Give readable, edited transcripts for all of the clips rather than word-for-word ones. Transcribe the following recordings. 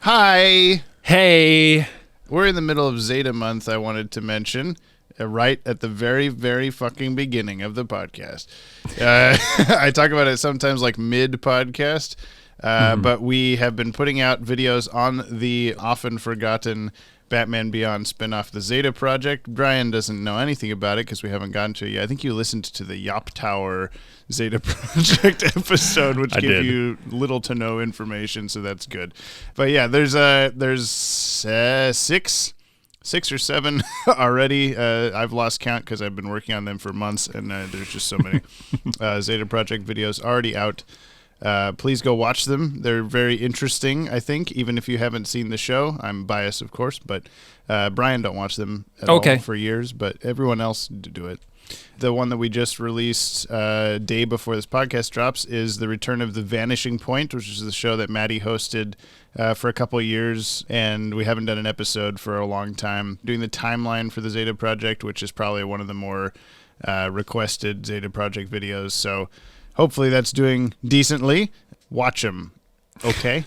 Hi. Hey. We're in the middle of Zeta month, I wanted to mention, right at the very, very fucking beginning of the podcast. I talk about it sometimes like mid-podcast, but we have been putting out videos on the often forgotten Batman Beyond spinoff, the Zeta Project. Brian doesn't know anything about it because we haven't gotten to it yet. I think you listened to the Yoppie Tower Zeta Project episode, which gave you little to no information, so that's good. But yeah, there's six or seven already. I've lost count because I've been working on them for months, and there's just so many Zeta Project videos already out. Please go watch them. They're very interesting, I think, even if you haven't seen the show. I'm biased, of course, but Brian don't watch them at all for years, but everyone else do it. The one that we just released day before this podcast drops is The Return of the Vanishing Point, which is the show that Maddie hosted for a couple of years, and we haven't done an episode for a long time. Doing the timeline for the Zeta Project, which is probably one of the more requested Zeta Project videos, so hopefully that's doing decently. Watch them, okay?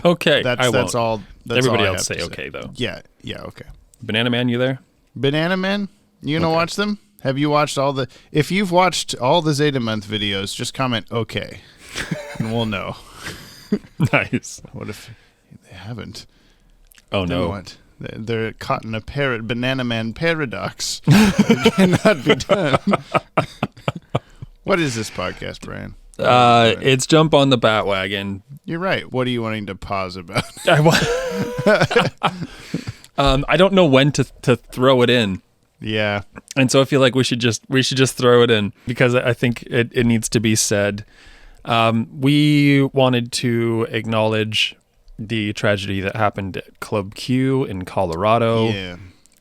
Okay, that's all. That's Everybody all else say okay, though. Yeah, okay. Banana Man, you there? Banana Man, you gonna watch them? Have you watched all the... If you've watched all the Zeta Month videos, just comment okay, and we'll know. Nice. What if they haven't? Oh, then no. What? They're caught in a Banana Man paradox. It cannot be done. What is this podcast, Brian? It's Jump on the Bat-Wagon. You're right. What are you wanting to pause about? I don't know when to throw it in. Yeah. And so I feel like we should just throw it in because I think it needs to be said. We wanted to acknowledge the tragedy that happened at Club Q in Colorado. Yeah.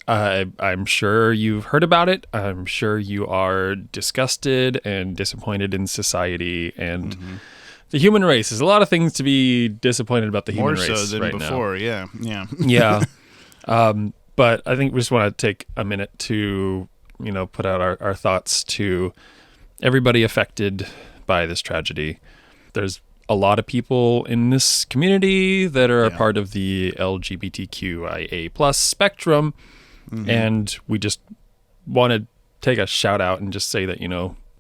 I'm sure you've heard about it. I'm sure you are disgusted and disappointed in society and the human race. There's a lot of things to be disappointed about the human race more so than right before. now. Yeah. But I think we just want to take a minute to, put out our thoughts to everybody affected by this tragedy. There's a lot of people in this community that are a part of the LGBTQIA plus spectrum. And we just want to take a shout out and just say that,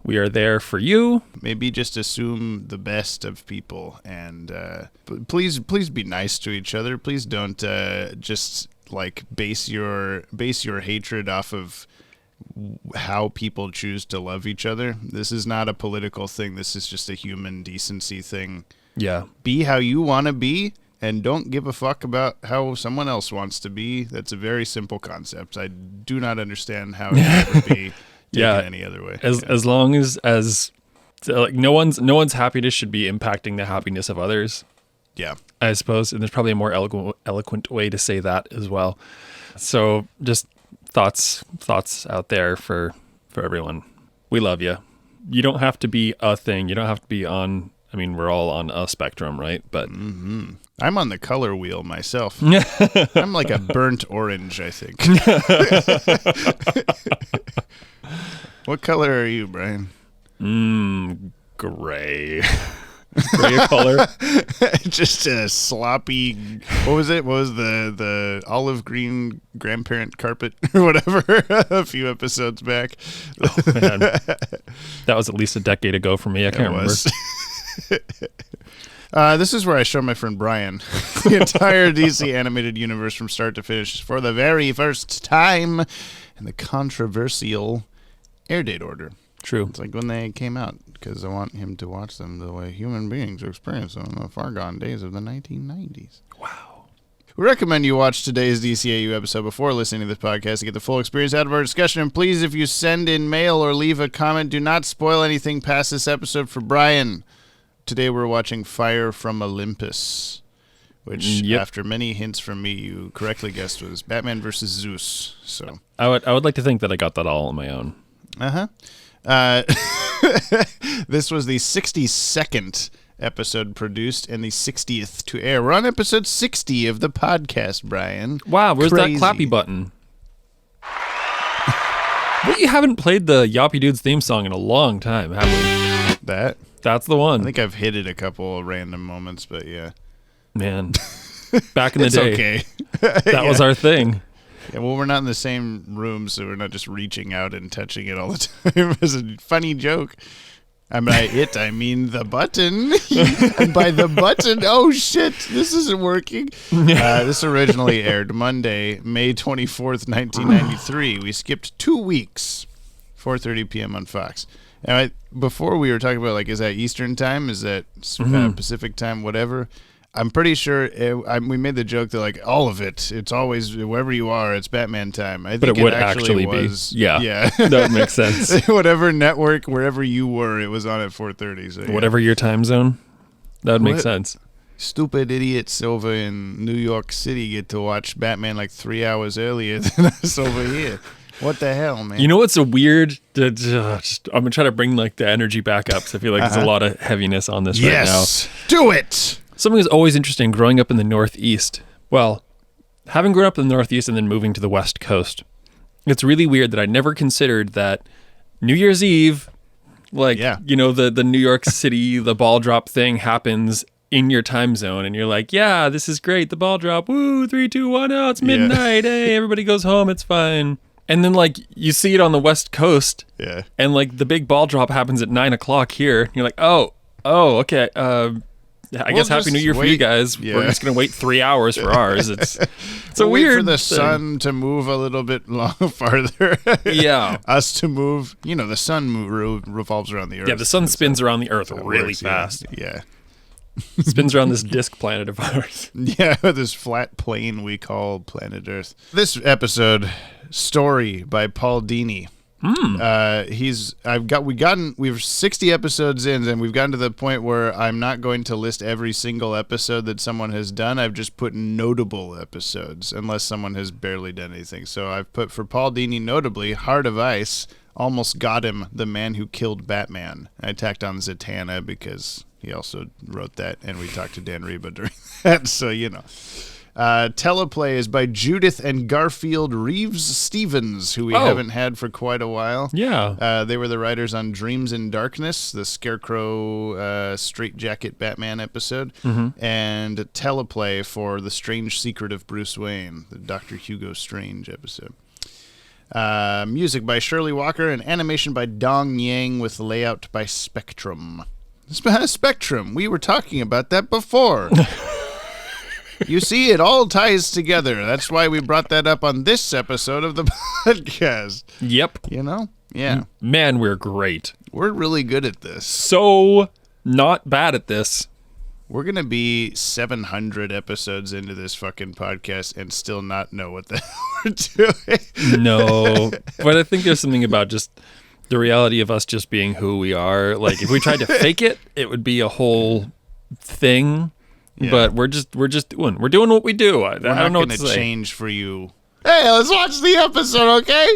we are there for you. Maybe just assume the best of people and please be nice to each other. Please don't just like base your hatred off of how people choose to love each other. This is not a political thing. This is just a human decency thing. Yeah. Be how you want to be. And don't give a fuck about how someone else wants to be. That's a very simple concept. I do not understand how it can ever be taken any other way. As long as like no one's happiness should be impacting the happiness of others. Yeah, I suppose. And there's probably a more eloquent way to say that as well. So just thoughts out there for everyone. We love you. You don't have to be a thing. You don't have to be on. I mean, we're all on a spectrum, right? But I'm on the color wheel myself. I'm like a burnt orange, I think. What color are you, Brian? Gray. Gray color. Just a sloppy. What was it? What was the olive green grandparent carpet or whatever? A few episodes back. Oh man, that was at least a decade ago for me. I can't remember. This is where I show my friend Brian the entire DC animated universe from start to finish for the very first time in the controversial airdate order. True. It's like when they came out, because I want him to watch them the way human beings experience them in the far gone days of the 1990s. Wow. We recommend you watch today's DCAU episode before listening to this podcast to get the full experience out of our discussion. And please, if you send in mail or leave a comment, do not spoil anything past this episode for Brian. Today we're watching Fire from Olympus, which, after many hints from me, you correctly guessed was Batman versus Zeus. So I would like to think that I got that all on my own. This was the 62nd episode produced and the 60th to air. We're on episode 60 of the podcast, Brian. Wow, where's Crazy. that clappy button? We haven't played the Yoppie Dudes theme song in a long time, have we? That? That's the one. I think I've hit it a couple of random moments, but yeah. Man. Back in the It's day, okay. that was our thing. Yeah, well, we're not in the same room, so we're not just reaching out and touching it all the time. It's a funny joke. And by it, I mean the button. And by the button, oh shit, this isn't working. This originally aired Monday, May 24th, 1993. We skipped 2 weeks, 4:30 p.m. on Fox. Now, before we were talking about, like, is that Eastern time? Is that Pacific time? Whatever. I'm pretty sure we made the joke that, like, all of it, it's always, wherever you are, it's Batman time. I think But it would actually be. was. Yeah. That makes sense. Whatever network, wherever you were, it was on at 4:30. So, Whatever your time zone, that would make sense. Stupid idiots over in New York City get to watch Batman like 3 hours earlier than us over here. What the hell, man? You know what's a weird... I'm going to try to bring, like, the energy back up, because I feel like there's a lot of heaviness on this right now. Yes, do it! Something that's always interesting growing up in the Northeast. Well, having grown up in the Northeast and then moving to the West Coast, it's really weird that I never considered that New Year's Eve, like, you know, the New York City, the ball drop thing happens in your time zone. And you're like, yeah, this is great. The ball drop. Woo, 3, 2, 1. Oh, it's midnight. Hey, everybody goes home. It's fine. And then, like, you see it on the West Coast. Yeah. And, like, the big ball drop happens at 9 o'clock here. You're like, oh, okay. I guess Happy New Year for you guys. Yeah. We're just going to wait 3 hours for ours. It's a weird wait for the thing. sun to move a little bit farther. Yeah. Us to move. You know, the sun revolves around the Earth. Yeah, the sun spins around the Earth really fast. Yeah. Spins around this disk planet of ours. Yeah, this flat plane we call planet Earth. This episode, Story by Paul Dini. We've 60 episodes in, and we've gotten to the point where I'm not going to list every single episode that someone has done. I've just put notable episodes, unless someone has barely done anything. So I've put, for Paul Dini, notably, Heart of Ice, Almost Got Him, The Man Who Killed Batman. I tacked on Zatanna because he also wrote that, and we talked to Dan Reba during that, so you know. Teleplay is by Judith and Garfield Reeves-Stevens, who we haven't had for quite a while. Yeah. They were the writers on Dreams in Darkness, the Scarecrow Straitjacket Batman episode, and Teleplay for The Strange Secret of Bruce Wayne, the Dr. Hugo Strange episode. Music by Shirley Walker and animation by Dong Yang with layout by Spectrum. Spectrum, we were talking about that before. You see, it all ties together. That's why we brought that up on this episode of the podcast. Yep. You know? Yeah. Man, we're great. We're really good at this. So not bad at this. We're going to be 700 episodes into this fucking podcast and still not know what the hell we're doing. No. But I think there's something about just the reality of us just being who we are. Like, if we tried to fake it, it would be a whole thing. Yeah. But we're doing what we do. I don't know what to say. We're not going to change for you. Hey, let's watch the episode, okay?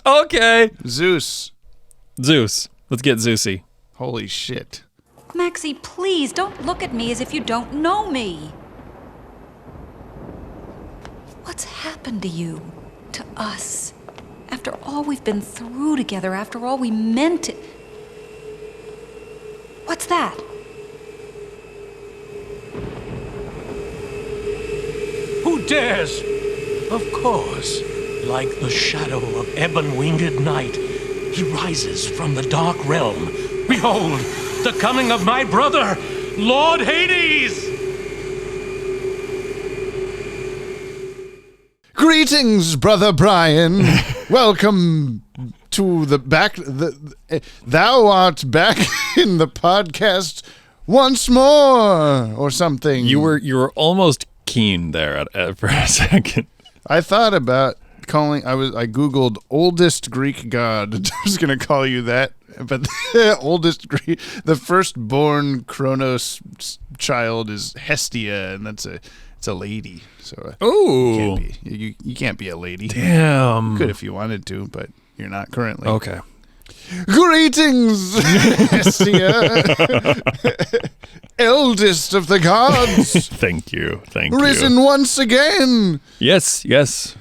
Okay. Zeus. Let's get Zeusy. Holy shit. Maxie, please don't look at me as if you don't know me. What's happened to you? To us? After all we've been through together, after all we meant it. What's that? Who dares? Of course, like the shadow of ebon-winged night, he rises from the dark realm. Behold, the coming of my brother, Lord Hades! Greetings, Brother Brian. Welcome to thou art back in the podcast once more, or something. You were almost keen there for a second. I thought about calling. I googled oldest Greek god. I was going to call you that, but the oldest Greek, the firstborn Kronos child is Hestia, and it's a lady. So you can't be a lady. Damn. You could if you wanted to, but you're not currently. Okay. Greetings, Hestia, eldest of the gods. Thank you. Risen once again. Yes,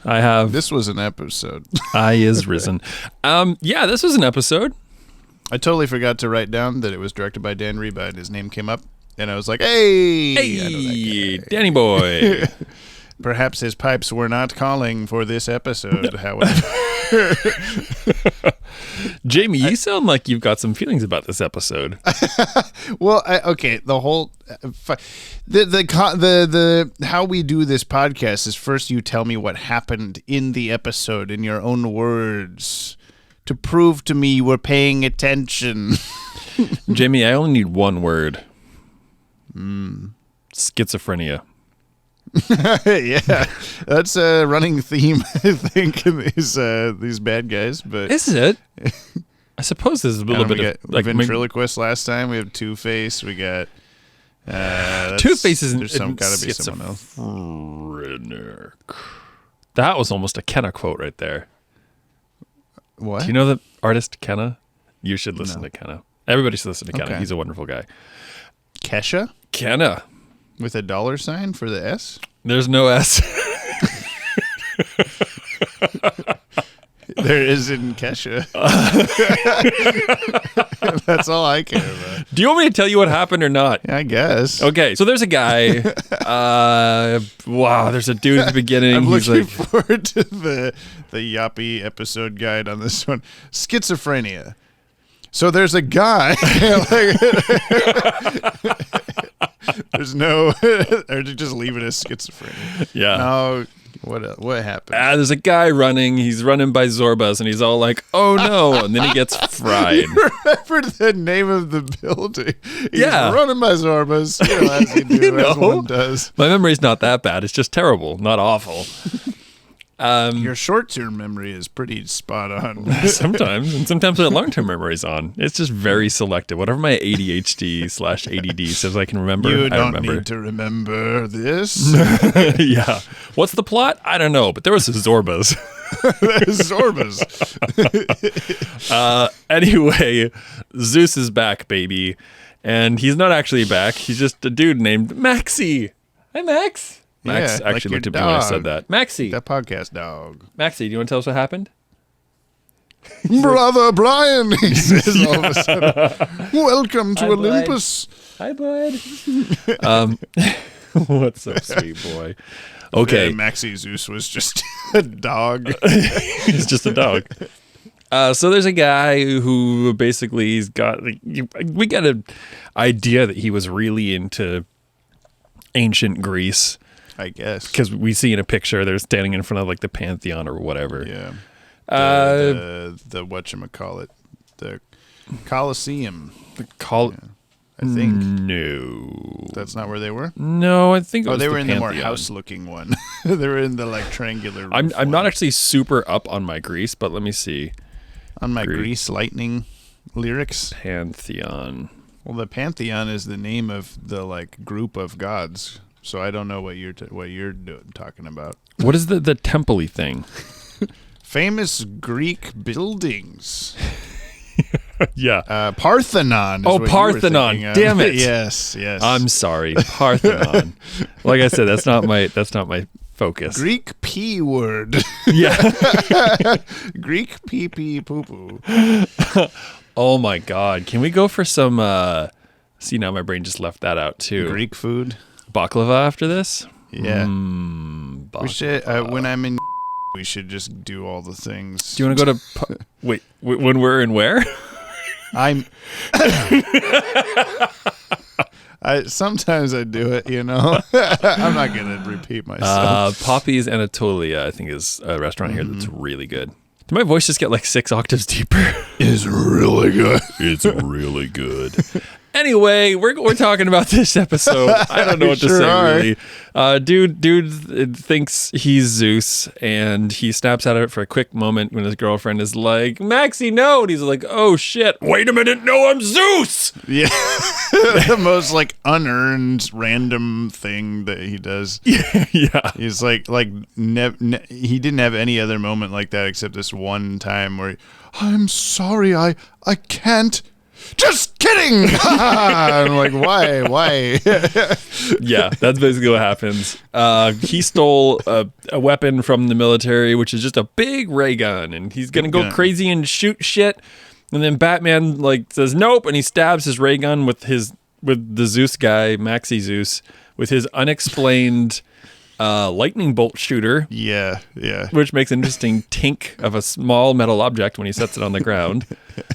I have. This was an episode. I is risen. Yeah, this was an episode. I totally forgot to write down that it was directed by Dan Reba, and his name came up. And I was like, hey! I know that Hey, guy. Danny boy. Perhaps his pipes were not calling for this episode, however. Jamie, you sound like you've got some feelings about this episode. Well, okay, the whole the how we do this podcast is first you tell me what happened in the episode in your own words to prove to me you were paying attention. Jamie, I only need one word. Schizophrenia. Yeah, that's a running theme, I think, in these bad guys. But Is it? I suppose there's a little bit we of got ventriloquist last time. We have Two-Face. We got Two-Face isn't. There's gotta be someone else. That was almost a Kenna quote right there. What? Do you know the artist Kenna? You should listen to Kenna. Everybody should listen to Kenna. Okay. He's a wonderful guy. Kesha Kenna. with a $ for the S. There's no S. There is in Kesha. That's all I care about. Do you want me to tell you what happened or not? I guess. Okay, so there's a guy. Wow, there's a dude at the beginning. I'm He's looking like, forward to the Yoppie episode guide on this one. Schizophrenia. So there's a guy. There's no, or just leave it as schizophrenia. yeah. No, what happened? There's a guy running. He's running by Zorbas, and he's all like, "Oh no!" And then he gets fried. Remember the name of the building? He's Yeah. running by Zorbas. You know, as you do, as one does. My memory's not that bad. It's just terrible, not awful. Your short-term memory is pretty spot on. Sometimes, and sometimes my long-term memory's on. It's just very selective. Whatever my ADHD/ADD says I can remember, You I don't remember. need to remember this. Yeah. What's the plot? I don't know, but there was Zorbas. Zorbas. Anyway, Zeus is back, baby. And he's not actually back. He's just a dude named Maxie. Hi, Max. Max Yeah, like actually your looked at me when I dog. said that. Maxie. That podcast dog. Maxie, do you want to tell us what happened? Brother Brian, he says all of a sudden. Welcome to Hi, bud. Olympus. Hi, bud. What's up, sweet boy? Okay. Maxie Zeus was just a dog. He's just a dog. So there's a guy who basically he's got, we got an idea that he was really into ancient Greece. I guess. Because we see in a picture they're standing in front of like the Pantheon or whatever. Yeah. The whatchamacallit. The Colosseum. I think. No. That's not where they were? No, I think it was they were in the more Pantheon. house-looking one. They were in the like triangular roof I'm not one. actually super up on my Greece, but let me see. on my Greek. Grease Lightning lyrics. Pantheon. Well, the Pantheon is the name of the like group of gods. So I don't know what you're talking about. What is the temple-y thing? Famous Greek buildings. Yeah. Parthenon. Is Oh, what you were Parthenon. thinking of. Damn it. Yes. I'm sorry. Parthenon. Like I said, that's not my focus. Greek P word. Yeah. Greek pee pee poo poo. Oh my God. Can we go for some see, now my brain just left that out too. Greek food. Baklava after this? Yeah. Baklava. We should when I'm in. We should just do all the things. Do you want to go to wait, when we're in where? I'm. Sometimes I do it, you know. I'm not gonna repeat myself. Poppy's Anatolia, I think, is a restaurant here that's really good. Did my voice just get like 6 octaves deeper? It's really good. It's really good. Anyway, we're talking about this episode. I don't know what to Sure say are. really. Dude thinks he's Zeus, and he snaps out of it for a quick moment when his girlfriend is like, "Maxie, no!" And he's like, "Oh shit! Wait a minute! No, I'm Zeus!" Yeah, the most like unearned random thing that he does. Yeah. He's like he didn't have any other moment like that except this one time where I'm sorry, I can't. Just kidding. I'm like, why? Yeah, that's basically what happens. He stole a weapon from the military, which is just a big ray gun, and he's gonna go gun. crazy and shoot shit. And then Batman like says nope, and he stabs his ray gun with his with the Zeus guy, Maxi Zeus, with his unexplained lightning bolt shooter. Yeah. Which makes an interesting tink of a small metal object when he sets it on the ground.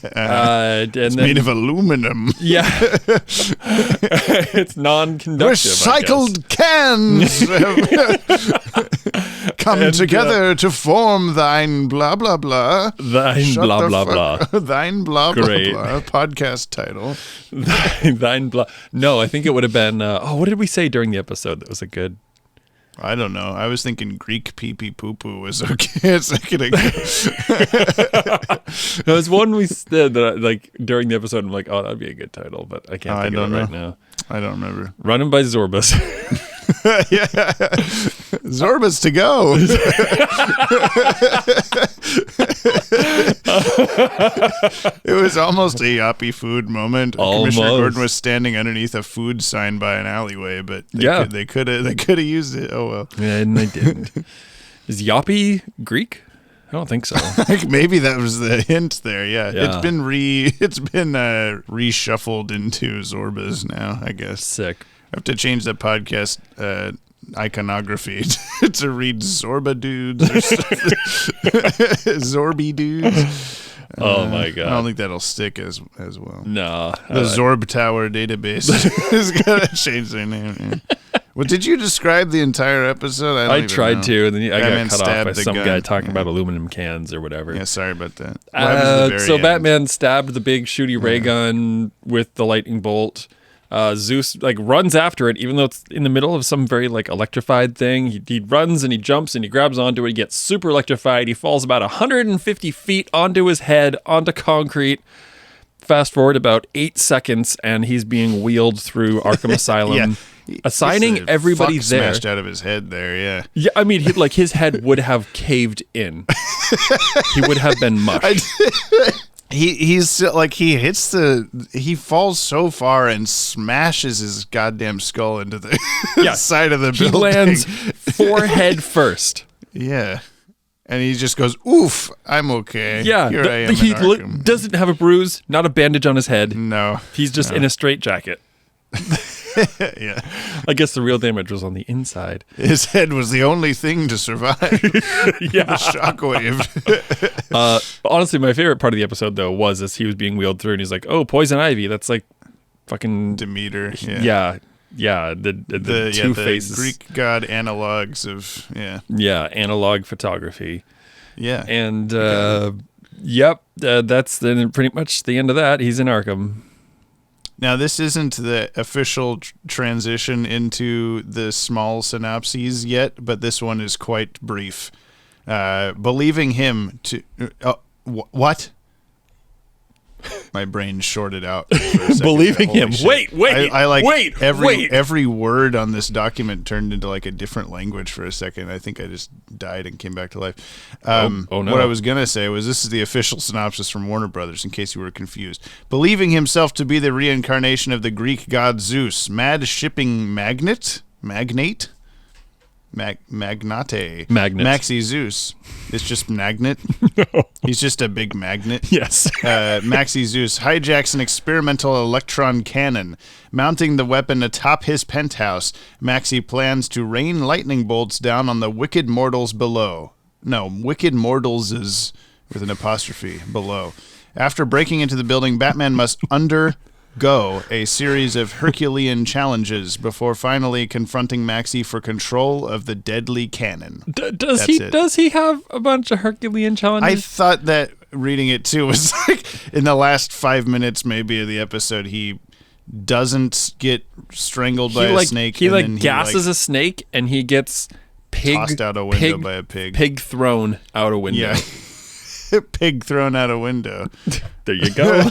It's made of aluminum. Yeah. It's non-conductive. Recycled cans come together to form thine blah, blah, blah. Thine blah, blah, blah. Thine blah, blah, Great. blah. Podcast title. Thine blah. No, I think it would have been, what did we say during the episode that was a good... I don't know. I was thinking Greek pee-pee poo-poo was okay a second ago. There was one we said that, like, during the episode, I'm like, oh, that'd be a good title, but I can't think of it right now. I don't remember. Runnin by Zorbas. Yeah. Zorbas to go. It was almost a Yoppie food moment. Almost. Commissioner Gordon was standing underneath a food sign by an alleyway, but they could have used it. Oh well. Yeah, and they didn't. Is Yoppie Greek? I don't think so. Maybe that was the hint there. Yeah. Yeah. It's been reshuffled into Zorbas now, I guess. Sick. I have to change the podcast iconography to read Zorba dudes or Zorby dudes. Oh my god! I don't think that'll stick as well. No, The Zorb Tower database is gonna change their name. Yeah. Well, did you describe the entire episode? I tried to, and then I Batman got cut off stabbed by the some gun. guy talking about aluminum cans or whatever. Yeah, sorry about that. What happens at the very So end? Batman stabbed the big shooty ray gun with the lightning bolt. Zeus like runs after it, even though it's in the middle of some very like electrified thing. He runs and he jumps and he grabs onto it. He gets super electrified. He falls about 150 feet onto his head, onto concrete. Fast forward about 8 seconds, and he's being wheeled through Arkham Asylum, assigning everybody fuck there. smashed out of his head there. Yeah. Yeah, I mean, his head would have caved in. He would have been mush. He falls so far and smashes his goddamn skull into the side of the building. He lands forehead first. Yeah. And he just goes, oof, I'm okay. Yeah. Here I am He in Arkham. doesn't have a bruise, not a bandage on his head. No. He's just in a straitjacket. Yeah. I guess the real damage was on the inside. His head was the only thing to survive. Yeah. The shockwave. Honestly, my favorite part of the episode, though, was as he was being wheeled through and he's like, oh, poison ivy. That's like fucking... Demeter. Yeah. Yeah. The two faces. Greek god analogs of, yeah. Yeah. Analog photography. Yeah. And, that's pretty much the end of that. He's in Arkham. Now, this isn't the official transition into the small synopses yet, but this one is quite brief. Believing him to... what? My brain shorted out. For a second. Believing Holy him. shit. Wait, I like wait. every word on this document turned into like a different language for a second. I think I just died and came back to life. Oh, no. What I was going to say was this is the official synopsis from Warner Brothers, in case you were confused. Believing himself to be the reincarnation of the Greek god Zeus, mad shipping magnate? Magnate? Magnate. Maxi Zeus. It's just magnet. No. He's just a big magnet. Yes. Maxi Zeus hijacks an experimental electron cannon. Mounting the weapon atop his penthouse, Maxi plans to rain lightning bolts down on the wicked mortals below. No, wicked mortals is with an apostrophe below. After breaking into the building, Batman must undergo a series of Herculean challenges before finally confronting Maxi for control of the deadly cannon. Does he have a bunch of Herculean challenges? I thought that reading it too was like in the last 5 minutes maybe of the episode he doesn't get strangled by a snake. He gasses a snake and he gets tossed out a window by a pig. Pig thrown out a window. Yeah. Pig thrown out a window. There you go.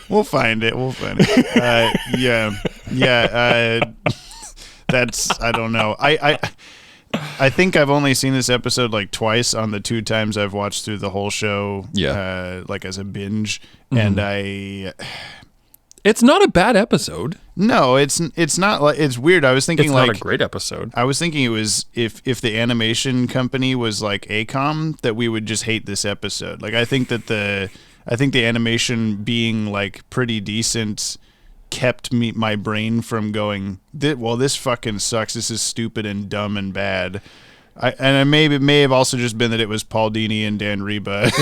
We'll find it. That's, I don't know. I think I've only seen this episode like twice on the 2 times I've watched through the whole show. Yeah. Like as a binge. Mm-hmm. And it's not a bad episode. No, it's not like, it's weird. I was thinking it's like not a great episode. I was thinking it was if the animation company was like ACOM, that we would just hate this episode. Like I think the animation being like pretty decent kept my brain from going, well, this fucking sucks. This is stupid and dumb and bad. It may have also just been that it was Paul Dini and Dan Reba.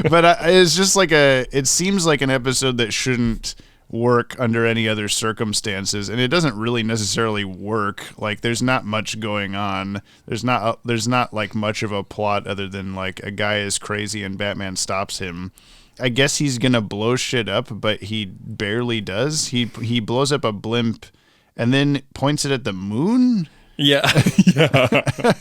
But it's just like it seems like an episode that shouldn't work under any other circumstances, and it doesn't really necessarily work. Like, there's not much going on. There's not like much of a plot other than like a guy is crazy and Batman stops him. I guess he's gonna blow shit up, but he barely does. He blows up a blimp and then points it at the moon. Yeah. Yeah.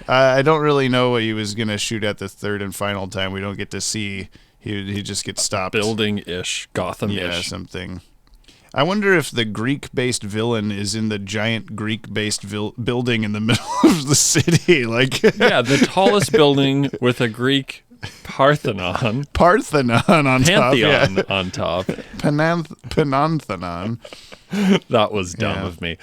I don't really know what he was going to shoot at the third and final time. We don't get to see. He just gets stopped. Building-ish, Gotham-ish. Yeah, something. I wonder if the Greek-based villain is in the giant Greek-based building in the middle of the city. Like, yeah, the tallest building with a Greek Parthenon. Pantheon on top. Pantheon. That was dumb of me.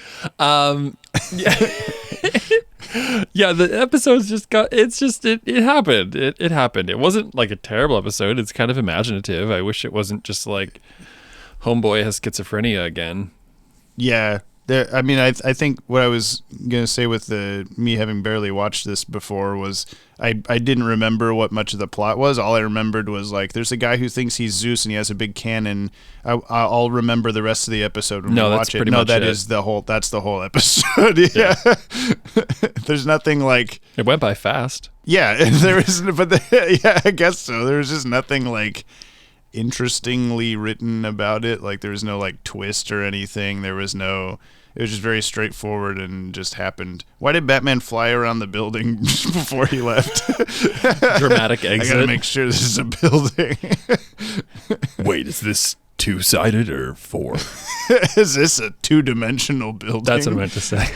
Yeah, the episodes just it happened. It happened. It wasn't like a terrible episode. It's kind of imaginative. I wish it wasn't just like homeboy has schizophrenia again. Yeah. I think what I was going to say with me having barely watched this before was I didn't remember what much of the plot was. All I remembered was like there's a guy who thinks he's Zeus and he has a big cannon. I'll remember the rest of the episode when we watch it. No, that's the whole episode. Yeah. There's nothing like... It went by fast. Yeah, there isn't, but yeah, I guess so. There was just nothing like interestingly written about it. Like there was no like twist or anything. It was just very straightforward and just happened. Why did Batman fly around the building before he left? Dramatic exit. I gotta make sure this is a building. Wait, is this two-sided or four? Is this a two-dimensional building? That's what I meant to say.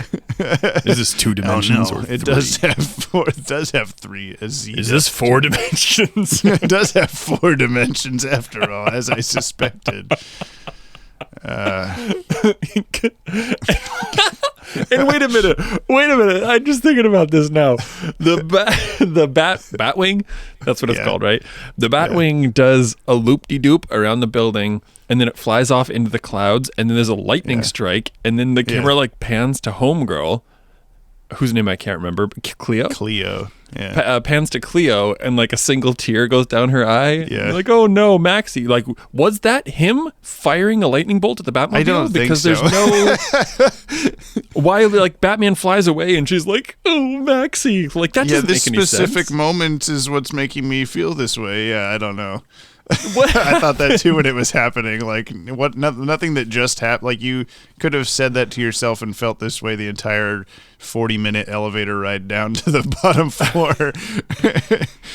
Is this 2 dimensions or 3? It does have 4. It does have 3. Is this 4 dimensions? It does have 4 dimensions after all, as I suspected. And wait a minute. I'm just thinking about this now. The Bat-Wing, that's what it's called, right? The Bat-Wing does a loop-de-doop around the building, and then it flies off into the clouds, and then there's a lightning strike, and then the camera like pans to Homegirl, whose name I can't remember, Cleo. Yeah. Pans to Cleo, and like a single tear goes down her eye. Yeah. Like, oh no, Maxie. Like, was that him firing a lightning bolt at the Batmobile? I don't think so. There's no... Why, like, Batman flies away and she's like, oh, Maxie. Like, that doesn't make any sense. Yeah, this specific moment is what's making me feel this way. Yeah, I don't know. I thought that too when it was happening. Like, nothing that just happened. Like, you could have said that to yourself and felt this way the entire 40-minute elevator ride down to the bottom floor.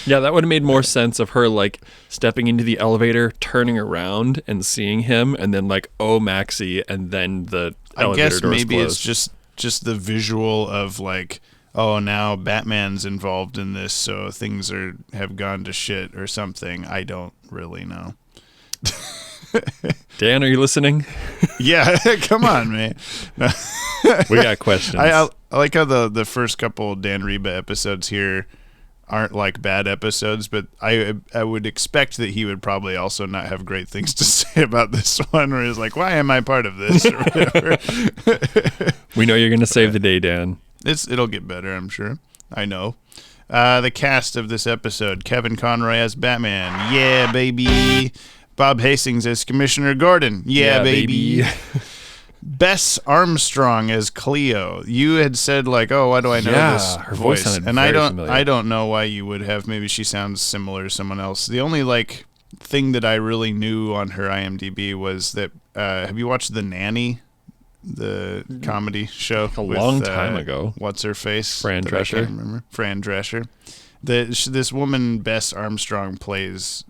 Yeah, that would have made more sense of her like stepping into the elevator, turning around and seeing him, and then like, oh, Maxie, and then the elevator doors maybe closed. It's just the visual of like, oh, now Batman's involved in this, so things have gone to shit or something. I don't really know. Dan, are you listening? Yeah, come on, man. No. We got questions. I like how the first couple Dan Reba episodes here aren't like bad episodes, but I would expect that he would probably also not have great things to say about this one, where he's like, why am I part of this? Or whatever. We know you're going to save the day, Dan. It'll get better, I'm sure. I know. The cast of this episode: Kevin Conroy as Batman. Yeah, baby. Bob Hastings as Commissioner Gordon. Yeah, baby. Bess Armstrong as Cleo. You had said like, oh, why do I know this her voice sounded and very familiar. I don't know why you would have. Maybe she sounds similar to someone else. The only like thing that I really knew on her IMDb was that have you watched The Nanny? The comedy show a long time ago. What's her face? Fran Drescher. I can't remember. Fran Drescher. This woman, Bess Armstrong, plays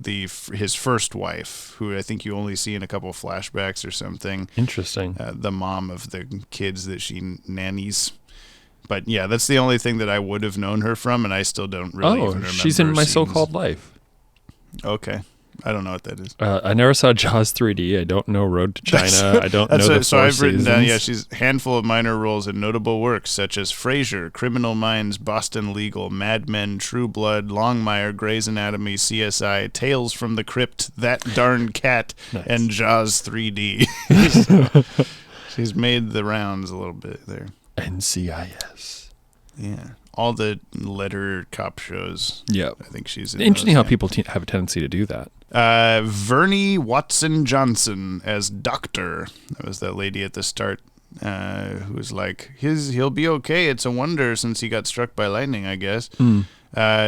his first wife, who I think you only see in a couple of flashbacks or something. Interesting. The mom of the kids that she nannies. But yeah, that's the only thing that I would have known her from, and I still don't really even remember. She's in My So-Called Life. Okay. I don't know what that is. I never saw Jaws 3D. I don't know Road to China. I don't know the So Four I've written Seasons. down, she's a handful of minor roles in notable works such as Frasier, Criminal Minds, Boston Legal, Mad Men, True Blood, Longmire, Grey's Anatomy, CSI, Tales from the Crypt, That Darn Cat, and Jaws 3D. So she's made the rounds a little bit there. NCIS. Yeah. All the letter cop shows. Yeah. I think she's in Interesting those, how people have a tendency to do that. Vernie Watson Johnson as Doctor. That was that lady at the start who was like, he'll be okay. It's a wonder since he got struck by lightning, I guess.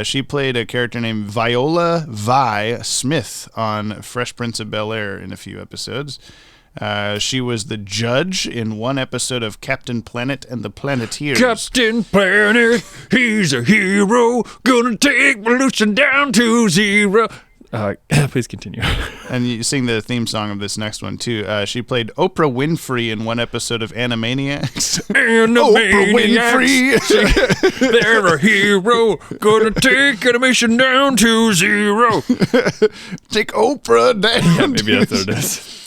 She played a character named Viola Vi Smith on Fresh Prince of Bel-Air in a few episodes. She was the judge in one episode of Captain Planet and the Planeteers. Captain Planet, he's a hero, gonna take pollution down to zero. Please continue. And you sing the theme song of this next one, too. She played Oprah Winfrey in one episode of Animaniacs. Oprah Winfrey! They're a hero, gonna take animation down to zero. Take Oprah down. Yeah, maybe that's what it is.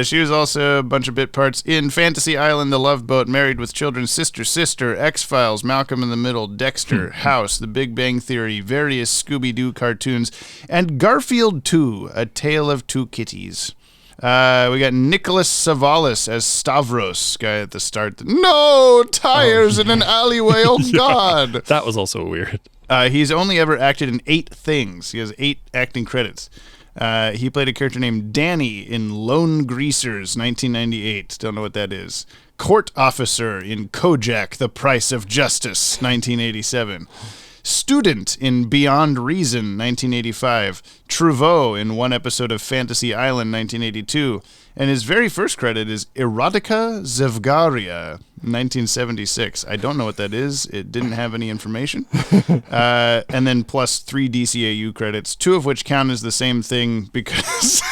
She was also a bunch of bit parts in Fantasy Island, The Love Boat, Married with Children, Sister, X-Files, Malcolm in the Middle, Dexter, House, The Big Bang Theory, various Scooby-Doo cartoons, and Garfield 2, A Tale of Two Kitties. We got Nicholas Savalas as Stavros, guy at the start. No! Tires in an alleyway, God! That was also weird. He's only ever acted in 8 things. He has 8 acting credits. He played a character named Danny in Lone Greasers, 1998. Don't know what that is. Court officer in Kojak, The Price of Justice, 1987. Student in Beyond Reason, 1985. Truvaux in one episode of Fantasy Island, 1982. And his very first credit is Erotica Zevgaria, 1976. I don't know what that is. It didn't have any information. And then plus 3 DCAU credits, 2 of which count as the same thing because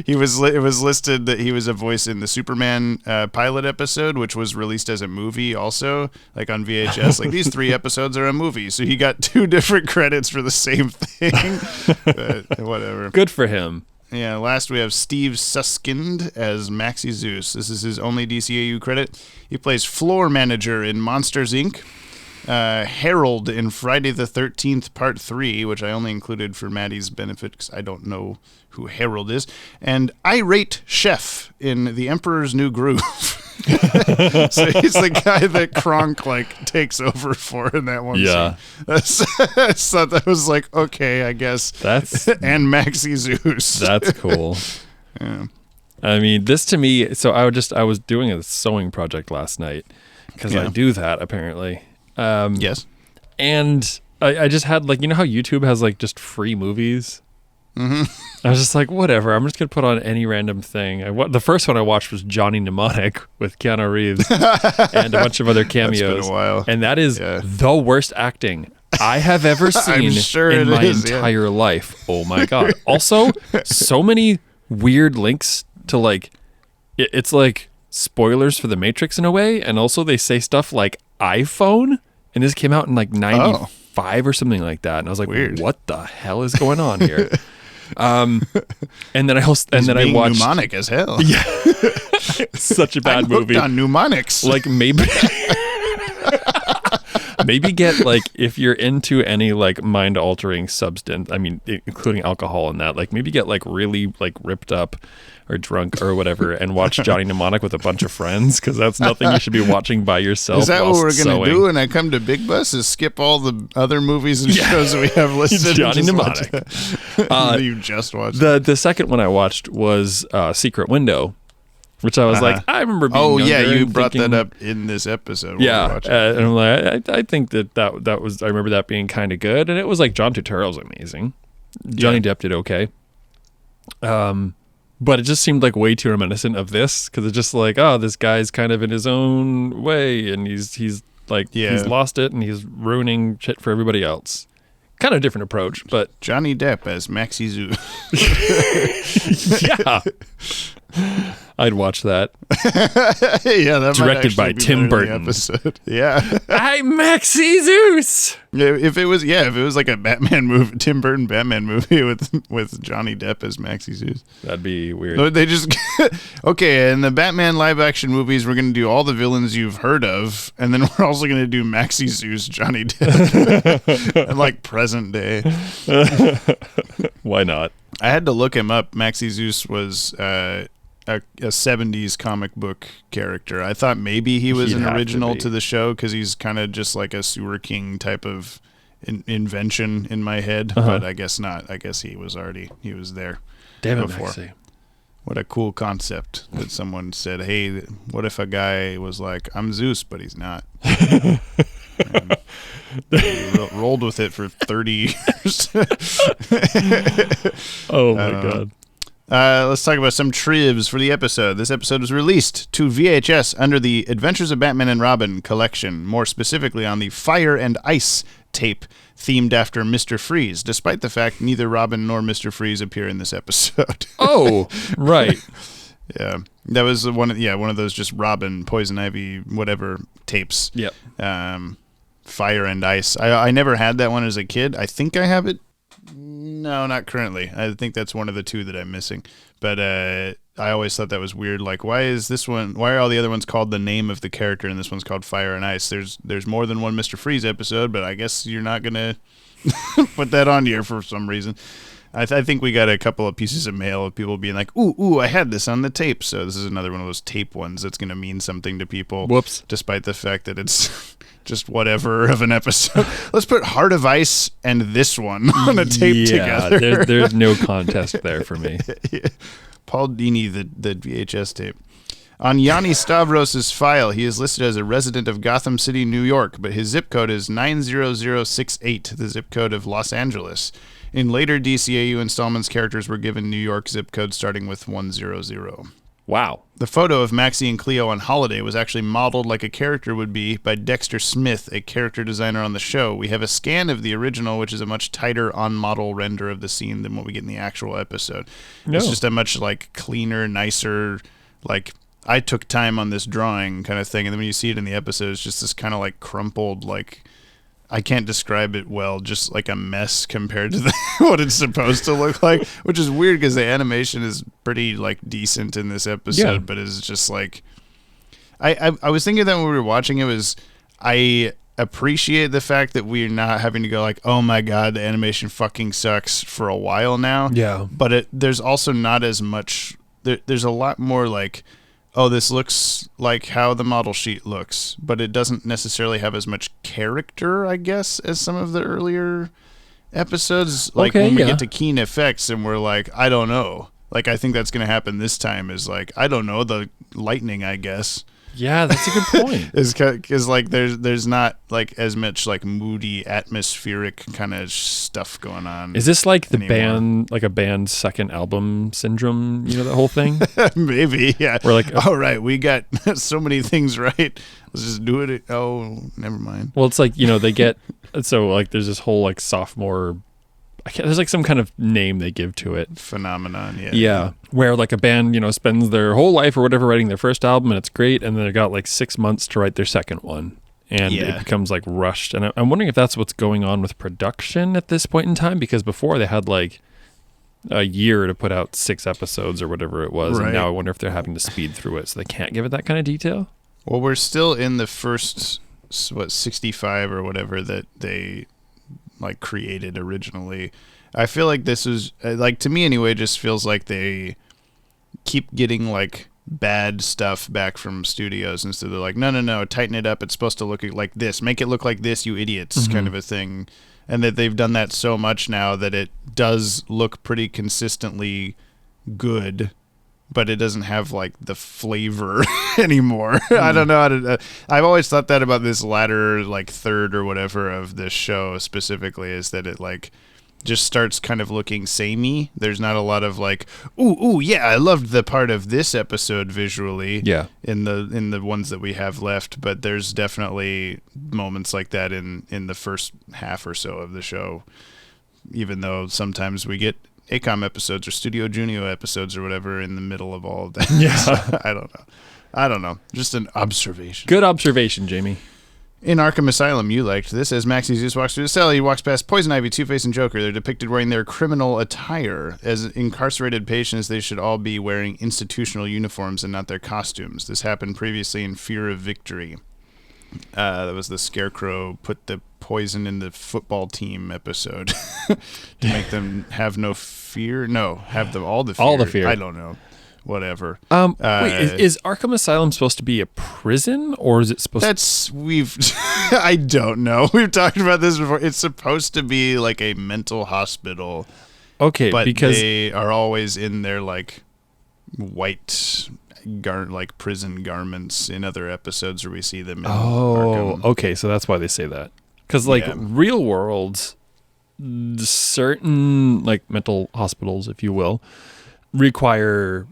it was listed that he was a voice in the Superman pilot episode, which was released as a movie also, like on VHS. Like these 3 episodes are a movie, so he got 2 different credits for the same thing. But whatever. Good for him. Yeah, last we have Steve Suskind as Maxie Zeus. This is his only DCAU credit. He plays floor manager in Monsters, Inc., Harold in Friday the 13th Part 3, which I only included for Maddie's benefit because I don't know who Harold is, and Irate Chef in The Emperor's New Groove. So he's the guy that Kronk takes over for in that one scene. I thought that was like, okay, I guess. That's and Maxie Zeus. That's cool. Yeah. I mean, this to me, so I was doing a sewing project last night because I do that apparently. Yes. And I just had you know how YouTube has just free movies? Mm-hmm. I was just like, whatever. I'm just gonna put on any random thing. The first one I watched was Johnny Mnemonic with Keanu Reeves and a bunch of other cameos. That's been a while. And that is the worst acting I have ever seen in my entire life. Oh my god! Also, so many weird links to it's like spoilers for The Matrix in a way, and also they say stuff like iPhone, and this came out in 95 or something like that, and I was like, weird. What the hell is going on here? And then I watched mnemonic as hell. Yeah, such a bad movie. On mnemonics. Maybe get if you're into any mind altering substance, I mean including alcohol and that, maybe get really ripped up or drunk or whatever and watch Johnny Mnemonic with a bunch of friends, because that's nothing you should be watching by yourself. Is that what we're going to do when I come to Big Bus, is skip all the other movies and shows that we have listed? Johnny Mnemonic. You just watched the second one I watched was Secret Window, which I was I remember being younger you brought that up in this episode. Yeah, and I'm I think that was, I remember that being kind of good, and it was John Turturro's amazing. Johnny Depp did okay. But it just seemed way too reminiscent of this, because it's just this guy's kind of in his own way, and he's lost it, and he's ruining shit for everybody else. Kind of different approach, but Johnny Depp as Maxie Zeus. Yeah. I'd watch that. Yeah, that Directed by Tim Burton. Episode. Yeah. I'm Maxi-Zeus. If it was like a Batman movie, Tim Burton Batman movie with Johnny Depp as Maxi-Zeus. That'd be weird. So they just okay. In the Batman live action movies, we're gonna do all the villains you've heard of, and then we're also gonna do Maxi-Zeus, Johnny Depp, and like present day. Why not? I had to look him up. Maxi-Zeus was a 70s comic book character. I thought maybe he was an original to the show because he's kind of just like a sewer king type of invention in my head, but I guess not. I guess he was there. Damn it, before. Maxi. What a cool concept that someone said, hey, what if a guy was like, I'm Zeus, but he's not. Rolled with it for 30 years. Oh my God. Let's talk about some trivs for the episode. This episode was released to VHS under the Adventures of Batman and Robin collection, more specifically on the Fire and Ice tape themed after Mr. Freeze, despite the fact neither Robin nor Mr. Freeze appear in this episode. Oh, right. Yeah. That was one of those just Robin, Poison Ivy, whatever tapes. Yep. Fire and Ice. I never had that one as a kid. I think I have it. No, not currently. I think that's one of the two that I'm missing. But I always thought that was weird. Like, why are all the other ones called the name of the character and this one's called Fire and Ice? There's more than one Mr. Freeze episode, but I guess you're not going to put that on here for some reason. I think we got a couple of pieces of mail of people being like, ooh, I had this on the tape. So this is another one of those tape ones that's going to mean something to people. Whoops. Despite the fact that it's just whatever of an episode. Let's put Heart of Ice and this one on a tape together. There's no contest there for me. Yeah. Paul Dini, the VHS tape. On Yanni Stavros' file, he is listed as a resident of Gotham City, New York, but his zip code is 90068, the zip code of Los Angeles. In later DCAU installments, characters were given New York zip codes starting with 100. Wow. The photo of Maxie and Cleo on holiday was actually modeled like a character would be by Dexter Smith, a character designer on the show. We have a scan of the original, which is a much tighter on-model render of the scene than what we get in the actual episode. No. It's just a much like cleaner, nicer, like I took time on this drawing kind of thing. And then when you see it in the episode, it's just this kind of like crumpled, like I can't describe it well, just like a mess compared to what it's supposed to look like, which is weird because the animation is pretty like decent in this episode, but it's just like I was thinking that when we were watching it I appreciate the fact that we're not having to go like, oh my God, the animation fucking sucks for a while now. Yeah. But there's also not as much, there's a lot more like, oh, this looks like how the model sheet looks, but it doesn't necessarily have as much character, I guess, as some of the earlier episodes. Like when we get to Keen Effects and we're like, I don't know. Like, I think that's going to happen this time is like, I don't know, the lightning, I guess. Yeah, that's a good point. Because like there's not like as much like moody atmospheric kind of stuff going on. Is this like a band's second album syndrome? You know that whole thing? Maybe, yeah. We're like, oh right, we got so many things right. Let's just do it. Oh, never mind. Well, it's like they get so like there's this whole like sophomore. There's like some kind of name they give to it. Phenomenon, yeah. Yeah, where like a band, spends their whole life or whatever writing their first album and it's great, and then they got like 6 months to write their second one, and it becomes like rushed. And I'm wondering if that's what's going on with production at this point in time, because before they had like a year to put out 6 episodes or whatever it was, and now I wonder if they're having to speed through it so they can't give it that kind of detail. Well, we're still in the first 65 or whatever that they like created originally. I feel like this is like, to me anyway, just feels like they keep getting like bad stuff back from studios instead of like, no, tighten it up, it's supposed to look like this, make it look like this, you idiots, kind of a thing. And that they've done that so much now that it does look pretty consistently good, but it doesn't have like the flavor anymore. I don't know how to. I've always thought that about this latter like third or whatever of this show specifically, is that it like just starts kind of looking samey. There's not a lot of like, ooh, yeah, I loved the part of this episode visually. Yeah. In the ones that we have left, but there's definitely moments like that in the first half or so of the show. Even though sometimes we get ACOM episodes or Studio Junio episodes or whatever in the middle of all of that. Yeah. So, I don't know. Just an observation. Good observation, Jamie. In Arkham Asylum, you liked this. As Maxie Zeus walks through the cell, he walks past Poison Ivy, Two-Face, and Joker. They're depicted wearing their criminal attire. As incarcerated patients, they should all be wearing institutional uniforms and not their costumes. This happened previously in Fear of Victory. That was the Scarecrow put the poison in the football team episode to make them have no fear. No, have them all the fear. All the fear. I don't know. Whatever. Wait, is Arkham Asylum supposed to be a prison, or is it supposed I don't know. We've talked about this before. It's supposed to be like a mental hospital. Okay, but because they are always in their like white like prison garments in other episodes where we see them in Arkham. Okay, so that's why they say that. Because like real worlds, certain like mental hospitals, if you will, require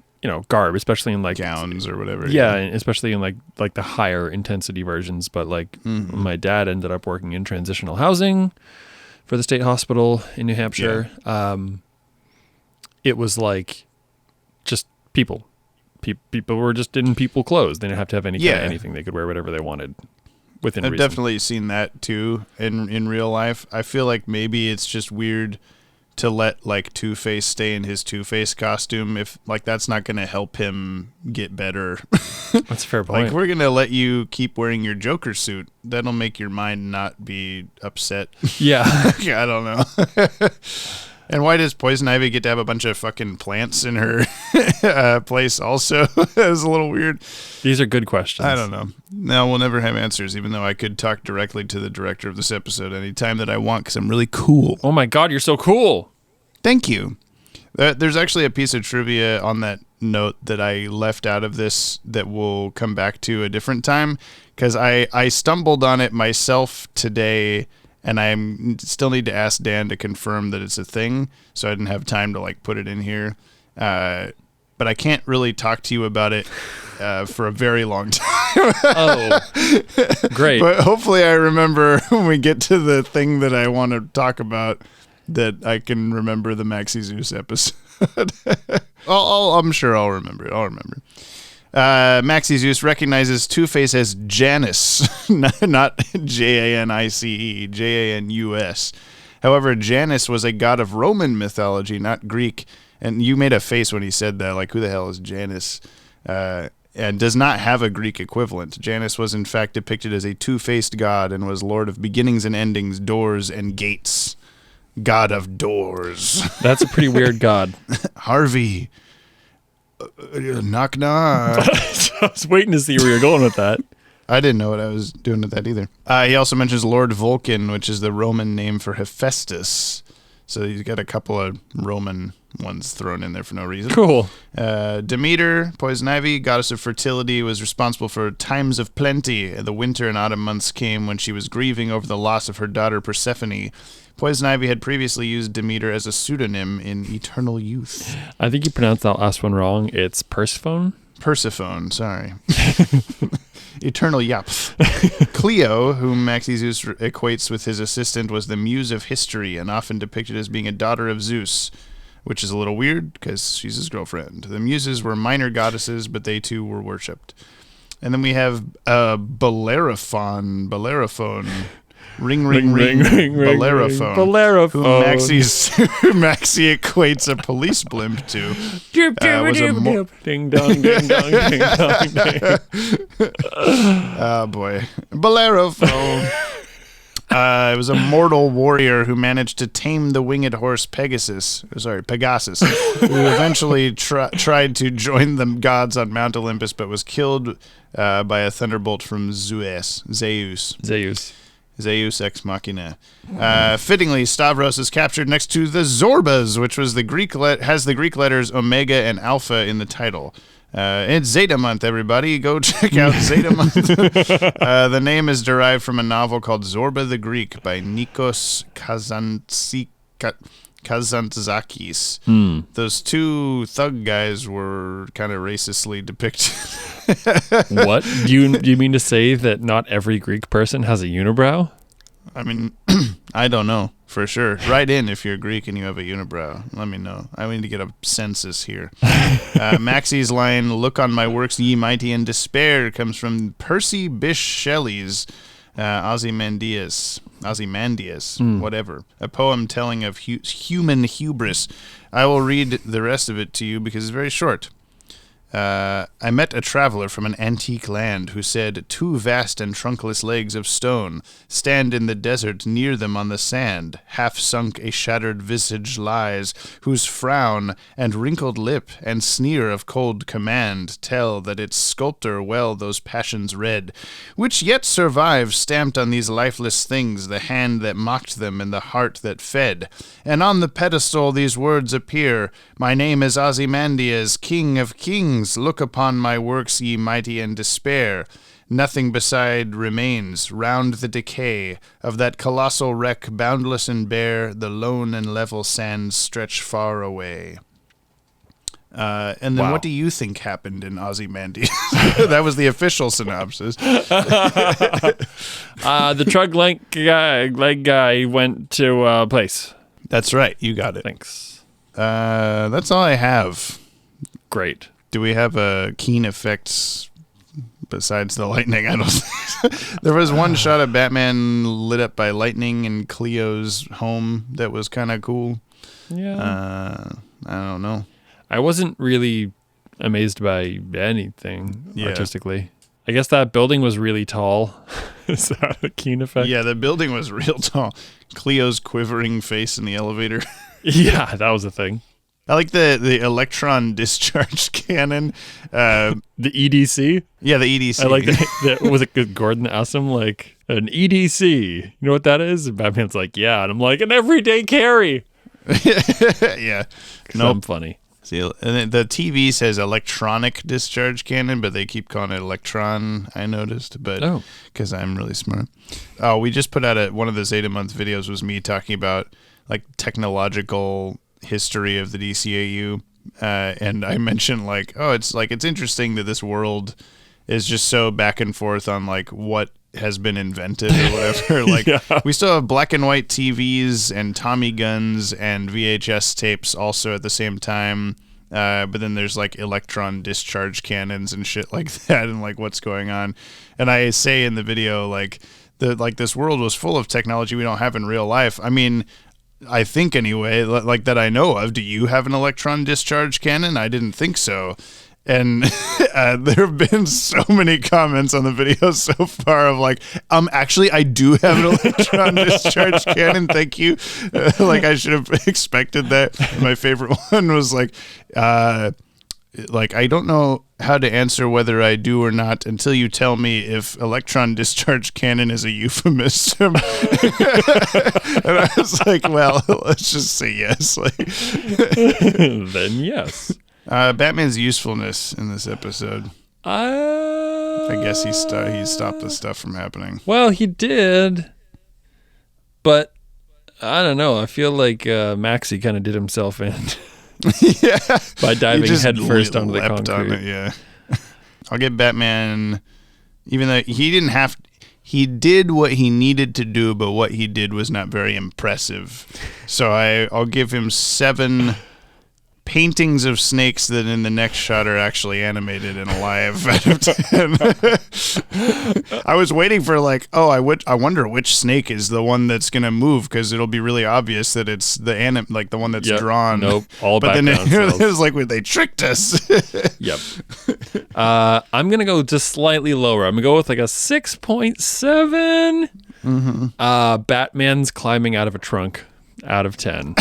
garb, especially in like gowns or whatever. Yeah, especially in like the higher intensity versions. But like my dad ended up working in transitional housing for the state hospital in New Hampshire. Yeah. It was like just people were just in people clothes. They didn't have to have any kind of anything. They could wear whatever they wanted within reason. I've definitely seen that too in real life. I feel like maybe it's just weird to let like Two-Face stay in his Two-Face costume if like that's not going to help him get better. That's a fair point. Like we're going to let you keep wearing your Joker suit. That'll make your mind not be upset. Yeah. I don't know. And why does Poison Ivy get to have a bunch of fucking plants in her place also? That was a little weird. These are good questions. I don't know. No, we'll never have answers, even though I could talk directly to the director of this episode anytime that I want because I'm really cool. Oh my God, you're so cool. Thank you. There's actually a piece of trivia on that note that I left out of this that we'll come back to a different time because I stumbled on it myself today. And I still need to ask Dan to confirm that it's a thing, so I didn't have time to like put it in here. But I can't really talk to you about it for a very long time. Oh, great! But hopefully, I remember when we get to the thing that I want to talk about that I can remember the Maxie Zeus episode. I'm sure I'll remember it. I'll remember. Maxie Zeus recognizes Two-Face as Janus, not Janice, Janus. However, Janus was a god of Roman mythology, not Greek. And you made a face when he said that, like, who the hell is Janus? And does not have a Greek equivalent. Janus was, in fact, depicted as a two-faced god and was lord of beginnings and endings, doors and gates. God of doors. That's a pretty weird god. Harvey. Knock knock. I was waiting to see where you're going with that. I didn't know what I was doing with that either. He also mentions Lord Vulcan, which is the Roman name for Hephaestus. So he's got a couple of Roman ones thrown in there for no reason. Cool. Demeter, Poison Ivy, goddess of fertility, was responsible for times of plenty. The winter and autumn months came when she was grieving over the loss of her daughter Persephone. Poison Ivy had previously used Demeter as a pseudonym in Eternal Youth. I think you pronounced that last one wrong. It's Persephone? Persephone, sorry. Eternal Yapf. Cleo, whom Maxie Zeus equates with his assistant, was the muse of history and often depicted as being a daughter of Zeus, which is a little weird because she's his girlfriend. The muses were minor goddesses, but they too were worshipped. And then we have Bellerophon. Ring, Bellerophone. Bellerophone. Who Maxie equates a police blimp to. Ding dong, ding dong, ding dong, ding. Oh boy. Bellerophone. It was a mortal warrior who managed to tame the winged horse Pegasus, who eventually tried to join the gods on Mount Olympus, but was killed by a thunderbolt from Zeus. Zeus ex machina. Fittingly, Stavros is captured next to the Zorbas, which was the Greek has the Greek letters Omega and Alpha in the title. It's Zeta Month, everybody. Go check out Zeta Month. The name is derived from a novel called Zorba the Greek by Nikos Kazantzakis. Those two thug guys were kind of racistly depicted. What? Do you mean to say that not every Greek person has a unibrow? I mean, I don't know for sure. Write in if you're Greek and you have a unibrow. Let me know. I need to get a census here. Maxi's line, "Look on my works, ye mighty, in despair," comes from Percy Bysshe Shelley's Ozymandias, whatever. A poem telling of human hubris. I will read the rest of it to you because it's very short. I met a traveler from an antique land who said, "Two vast and trunkless legs of stone stand in the desert, near them on the sand. Half sunk a shattered visage lies, whose frown and wrinkled lip and sneer of cold command tell that its sculptor well those passions read, which yet survive stamped on these lifeless things, the hand that mocked them and the heart that fed. And on the pedestal these words appear, my name is Ozymandias, King of Kings. Look upon my works, ye mighty, and despair. Nothing beside remains, round the decay of that colossal wreck, boundless and bare, the lone and level sands stretch far away." And then what do you think happened in Ozymandias? That was the official synopsis. The trunk leg guy went to a place. That's right. You got it. Thanks. That's all I have. Great. Do we have keen effects besides the lightning? I don't think. There was one shot of Batman lit up by lightning in Cleo's home that was kind of cool. Yeah. I don't know. I wasn't really amazed by anything artistically. I guess that building was really tall. Is that a keen effect? Yeah, the building was real tall. Cleo's quivering face in the elevator. Yeah, that was a thing. I like the electron discharge cannon. The EDC? Yeah, the EDC. I like that. Was it good? Gordon asked him, like, an EDC. You know what that is? And Batman's like, yeah. And I'm like, an everyday carry. Yeah. Nope. I'm funny. See, and the TV says electronic discharge cannon, but they keep calling it electron, I noticed, but because I'm really smart. Oh, we just put out one of the Zeta Month videos was me talking about like technological history of the DCAU, and I mentioned like, it's interesting that this world is just so back and forth on like what has been invented or whatever. Like we still have black and white TVs and Tommy guns and VHS tapes also at the same time, but then there's like electron discharge cannons and shit like that, and like what's going on. And I say in the video like this world was full of technology we don't have in real life. I mean, I think anyway, like that I know of. Do you have an electron discharge cannon? I didn't think so. And there have been so many comments on the video so far of like, actually, I do have an electron discharge cannon. Thank you. Like I should have expected that. My favorite one was like, I don't know how to answer whether I do or not until you tell me if electron discharge cannon is a euphemism. And I was like, well, let's just say yes. Like, then yes. Batman's usefulness in this episode. I guess he stopped the stuff from happening. Well, he did, but I don't know. I feel like Maxie kind of did himself in. Yeah, by diving headfirst onto the concrete. On it, yeah. I'll give Batman, even though he did what he needed to do, but what he did was not very impressive. So I'll give him 7 paintings of snakes that in the next shot are actually animated and alive out of 10. I was waiting for like, I wonder which snake is the one that's gonna move, because it'll be really obvious that it's the one that's drawn. Nope, all but background then cells. It was like, they tricked us. Yep. I'm gonna go just slightly lower. I'm gonna go with like a 6.7. Mm-hmm. Batman's climbing out of a trunk. Out of 10.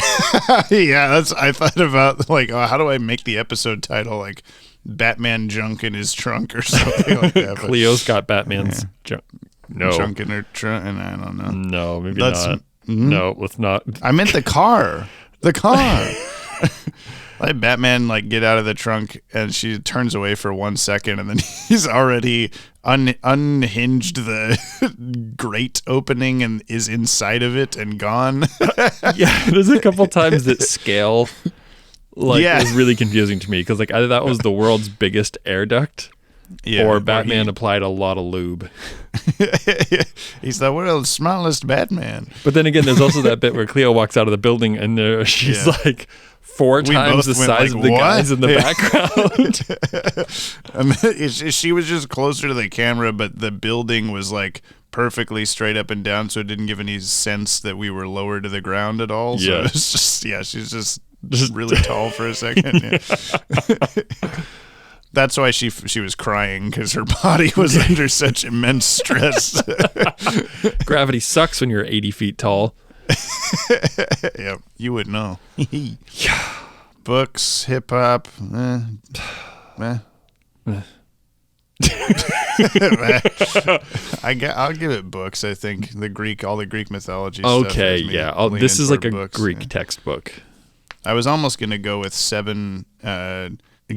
Yeah, I thought about like, how do I make the episode title like Batman junk in his trunk or something like that. Cleo's got Batman's junk. No. Junk in her trunk, and I don't know. No, maybe not. Mm-hmm. No, let's not. I meant the car. The car. Like Batman like get out of the trunk and she turns away for 1 second and then he's already unhinged the grate opening and is inside of it and gone. Yeah, there's a couple times that scale was really confusing to me because like either that was the world's biggest air duct Yeah, or Batman applied a lot of lube. He's the world's smallest Batman. But then again, there's also that bit where Cleo walks out of the building and she's like 4 times the size of the guys in the background. She was just closer to the camera, but the building was like perfectly straight up and down, so it didn't give any sense that we were lower to the ground at all. So it was just, she's just really tall for a second. Yeah. That's why she was crying, because her body was under such immense stress. Gravity sucks when you're 80 feet tall. Yep, you would know. Books, hip hop. I'll give it books. I think all the Greek mythology. Okay, stuff yeah. This is like a books. Greek textbook. I was almost gonna go with 7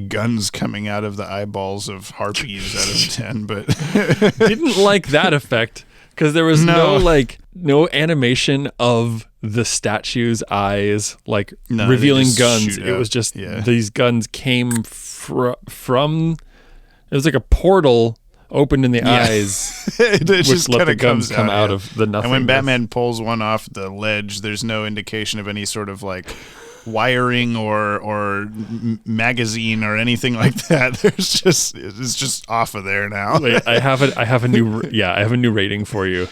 guns coming out of the eyeballs of harpies out of 10, but didn't like that effect because there was no animation of the statue's eyes revealing guns. It was just these guns came from. It was like a portal opened in the eyes, it which just let the guns comes come out yeah. of the nothing. And when Batman pulls one off the ledge, there's no indication of any sort of wiring or magazine or anything like that. It's just off of there now. Wait, I have a new rating for you.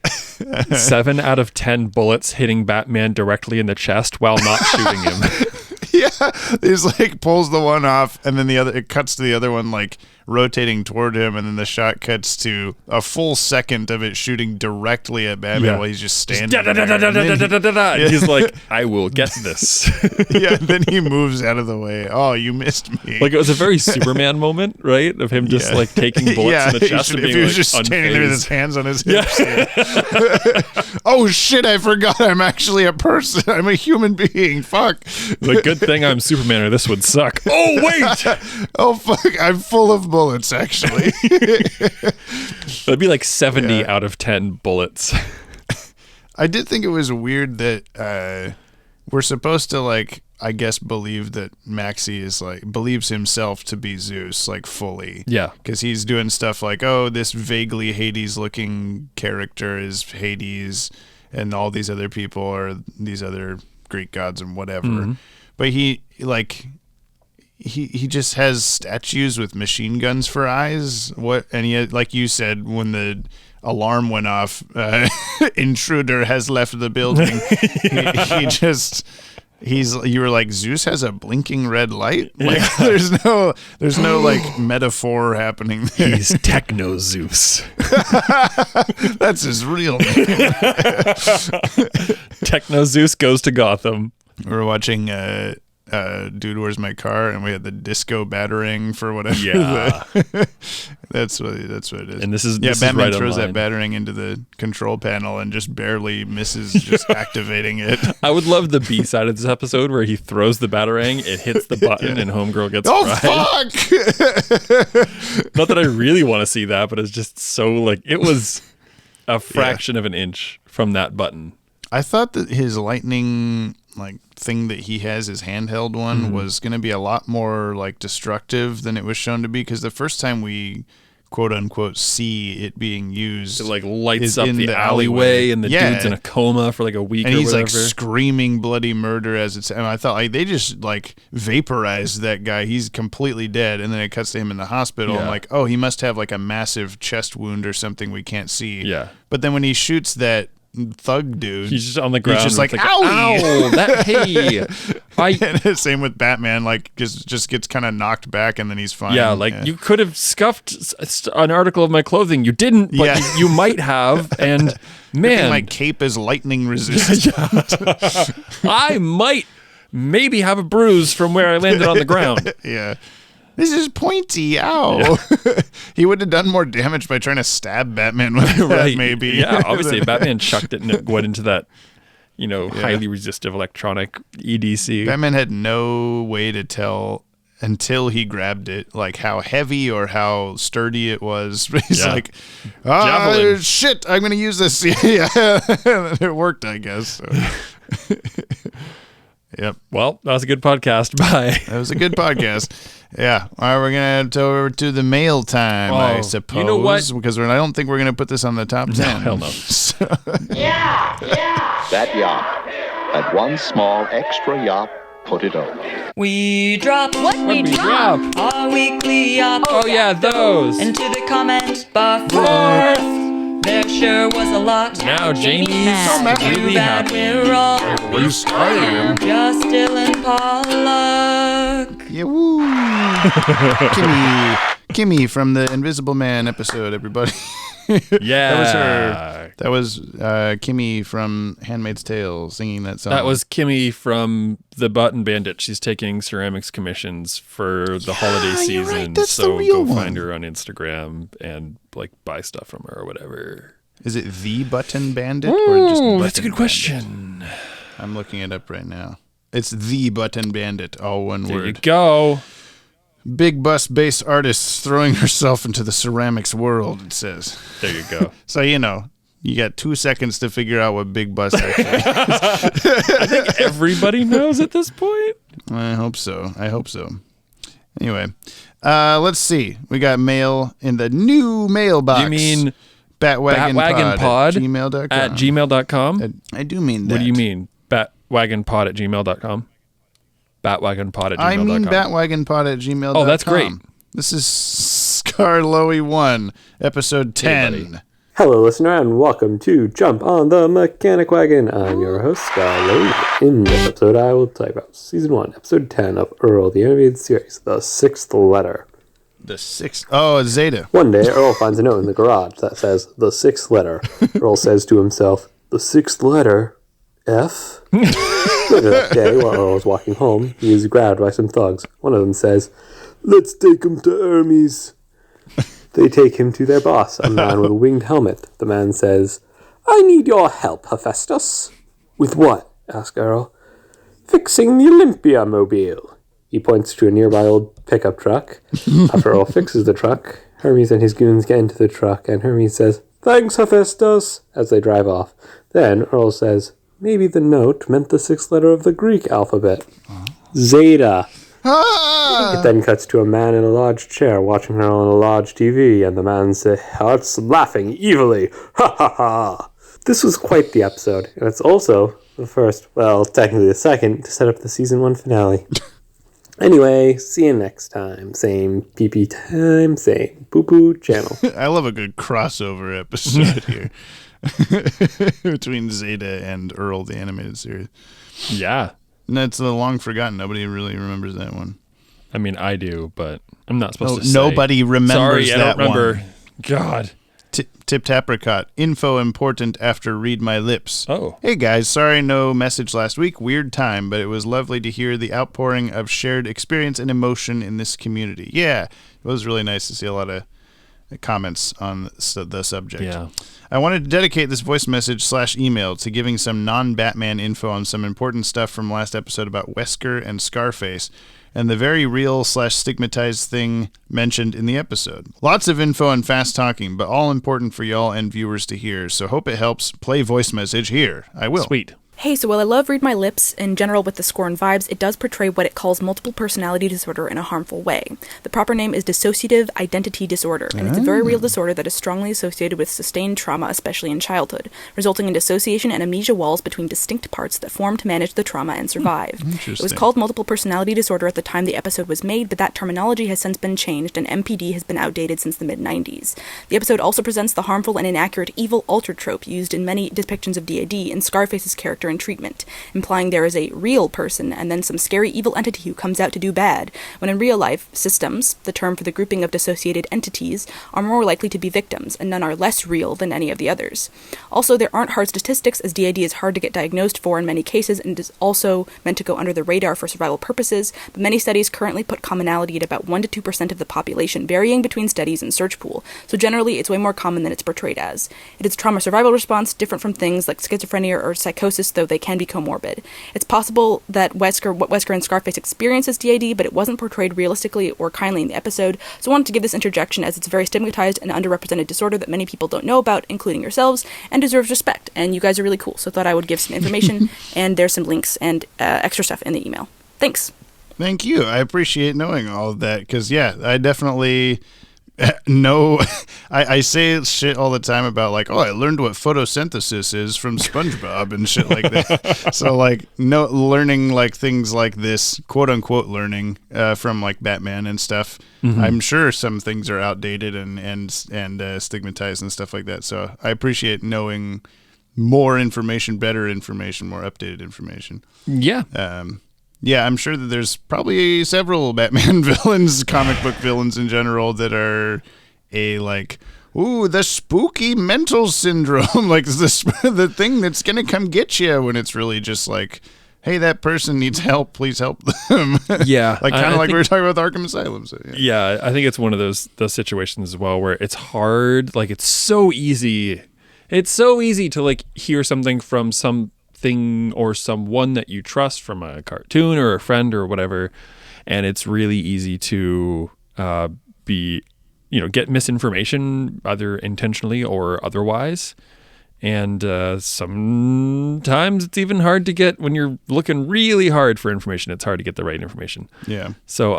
7 out of 10 bullets hitting Batman directly in the chest while not shooting him. Yeah, he's pulls the one off, and then it cuts to the other one rotating toward him, and then the shot cuts to a full second of it shooting directly at Batman while he's just standing there. He's like, I will get this. Yeah, then he moves out of the way. Oh, you missed me. It was a very Superman moment, right? Of him just taking bullets in the chest and being if he was just standing there with his hands on his hips. Yeah. Oh shit, I forgot I'm actually a person. I'm a human being. Fuck. Good thing I'm Superman or this would suck. Oh wait. Oh fuck, I'm full of bullets actually. That'd be 70 out of 10 bullets. I did think it was weird that we're supposed to I guess believe that Maxie believes himself to be Zeus fully. Yeah. Because he's doing stuff this vaguely Hades looking character is Hades and all these other people are these other Greek gods and whatever. Mm-hmm. But he just has statues with machine guns for eyes. And he had, like you said, when the alarm went off, intruder has left the building. You were like, Zeus has a blinking red light. There's no metaphor happening there. He's Techno-Zeus. That's his real name. Techno-Zeus goes to Gotham. We were watching Dude, Where's My Car? And we had the disco battering for whatever. Yeah. That's what it is. And this is Batman right throws online. that battering into the control panel and just barely misses just activating it. I would love the B side of this episode where he throws the batarang, it hits the button, and Homegirl gets fried. Fuck! Not that I really want to see that, but it's just so it was a fraction of an inch from that button. I thought that his lightning thing that he has, his handheld one, was going to be a lot more destructive than it was shown to be, because the first time we quote unquote see it being used, it lights up the alleyway and the dude's in a coma for a week, and or he's whatever. Screaming bloody murder as it's. And I thought they just vaporized that guy. He's completely dead, and then it cuts to him in the hospital. Yeah. I'm oh, he must have a massive chest wound or something we can't see. Yeah, but then when he shoots that thug dude, he's just on the ground. He's just ow, that hey. Same with Batman, just gets kind of knocked back and then he's fine. Yeah, you could have scuffed an article of my clothing. You didn't, but you might have. And man, my cape is lightning resistant. I might maybe have a bruise from where I landed on the ground. Yeah. This is pointy. Ow. Yeah. He would have done more damage by trying to stab Batman with that, maybe. Yeah, obviously, Batman chucked it and it went into that, highly resistive electronic EDC. Batman had no way to tell until he grabbed it, how heavy or how sturdy it was. He's shit, I'm going to use this. Yeah, it worked, I guess. So. Yep. Well, that was a good podcast. Bye. That was a good podcast. Yeah. All right, we're going to head over to the mail time, I Oh, suppose. you know what? Because I don't think we're going to put this on the top 10. No, hell no. That yacht had one small extra yacht put it over. We drop what we drop? our weekly yacht. Oh, yeah, those. Into the comment bar. There sure was a lot. Now Jamie's Too really bad happy. we're all At least I am. just Dylan Pollock. Yeah, woo. Kimmy from the Invisible Man episode, everybody. Yeah. That was her. That was Kimmy from Handmaid's Tale singing that song. That was Kimmy from the Button Bandit. She's taking ceramics commissions for the holiday you're season. right. That's so the real go one. find her on Instagram and like buy stuff from her or whatever. Is it the Button Bandit or just Button That's a good Bandit? question. I'm looking it up right now. It's the Button Bandit, all one There you word. go. Big bus bass artist throwing herself into the ceramics world, it says. There you go. So, you got 2 seconds to figure out what big bus actually is. I think everybody knows at this point. I hope so. Anyway, let's see. We got mail in the new mailbox. You mean Bat-Wagon Bat-Wagon-Pod at gmail.com. at gmail.com? I do mean that. What do you mean? Bat-Wagon-Pod at gmail.com? Bat-Wagon-Pod at gmail.com. I mean Bat-Wagon-Pod at gmail.com. Oh, that's great. This is Scarloey 1, episode 10. Hey, buddy. Hello, listener, and welcome to Jump on the Mechanic Wagon. I'm your host, Scarloey. In this episode, I will talk about Season 1, Episode 10 of Earl, the animated series, The Sixth Letter. The sixth. Oh, it's Zeta. One day, Earl finds a note in the garage that says, The Sixth Letter. Earl says to himself, The Sixth Letter? F? Later that day, while Earl is walking home, he is grabbed by some thugs. One of them says, Let's take him to Hermes. They take him to their boss, a man with a winged helmet. The man says, I need your help, Hephaestus. With what? Asks Earl. Fixing the Olympia mobile. He points to a nearby old pickup truck. After Earl fixes the truck, Hermes and his goons get into the truck, and Hermes says, Thanks, Hephaestus, as they drive off. Then Earl says, Maybe the note meant the sixth letter of the Greek alphabet. Zeta. It then cuts to a man in a large chair watching her on a large TV, and the man starts laughing evilly. Ha ha ha! This was quite the episode, and it's also the first, well, technically the second, to set up the Season 1 finale. Anyway, see you next time. Same PP time, same poo-poo channel. I love a good crossover episode here between Zeta and Earl, the animated series. Yeah. And that's the long forgotten. Nobody really remembers that one. I mean, I do, but I'm not supposed to say. Nobody remembers Sorry, that I don't remember. one. God. Tip Apricot. Info important after read my lips. Oh. Hey guys, sorry no message last week. Weird time, but it was lovely to hear the outpouring of shared experience and emotion in this community. Yeah, it was really nice to see a lot of comments on the subject. Yeah. I wanted to dedicate this voice message / email to giving some non-Batman info on some important stuff from last episode about Wesker and Scarface, and the very real / stigmatized thing mentioned in the episode. Lots of info and fast talking, but all important for y'all and viewers to hear, so hope it helps. Play voice message here. I will. Sweet. Hey, so while I love Read My Lips, in general with the score and vibes, it does portray what it calls multiple personality disorder in a harmful way. The proper name is dissociative identity disorder, and it's a very real disorder that is strongly associated with sustained trauma, especially in childhood, resulting in dissociation and amnesia walls between distinct parts that form to manage the trauma and survive. It was called multiple personality disorder at the time the episode was made, but that terminology has since been changed, and MPD has been outdated since the mid-90s. The episode also presents the harmful and inaccurate evil alter trope used in many depictions of DAD in Scarface's character and treatment, implying there is a real person and then some scary evil entity who comes out to do bad, when in real life, systems, the term for the grouping of dissociated entities, are more likely to be victims, and none are less real than any of the others. Also, there aren't hard statistics, as DAD is hard to get diagnosed for in many cases and is also meant to go under the radar for survival purposes, but many studies currently put commonality at about 1 to 2% of the population, varying between studies and search pool, so generally it's way more common than it's portrayed as. It is a trauma survival response, different from things like schizophrenia or psychosis, though though they can be comorbid. It's possible that what Wesker and Scarface experience is DID, but it wasn't portrayed realistically or kindly in the episode, so I wanted to give this interjection as it's a very stigmatized and underrepresented disorder that many people don't know about, including yourselves, and deserves respect. And you guys are really cool, so I thought I would give some information, and there's some links and extra stuff in the email. Thanks. Thank you. I appreciate knowing all of that because, yeah, I definitely know. I say shit all the time about like, oh, I learned what photosynthesis is from SpongeBob and shit like that. So like, learning like things like this, quote unquote, learning from like Batman and stuff. Mm-hmm. I'm sure some things are outdated and stigmatized and stuff like that. So I appreciate knowing more information, better information, more updated information. Yeah. Yeah, I'm sure that there's probably several Batman villains, comic book villains in general, that are the spooky mental syndrome, like the thing that's going to come get you when it's really just like, hey, that person needs help, please help them. Yeah. Like kind of like we were talking about the Arkham Asylum. So, yeah, I think it's one of those situations as well where it's hard, like it's so easy. It's so easy to like hear something from something or someone that you trust from a cartoon or a friend or whatever, and it's really easy to get misinformation either intentionally or otherwise, and sometimes it's even hard to get when you're looking really hard for information. It's hard to get the right information. Yeah. So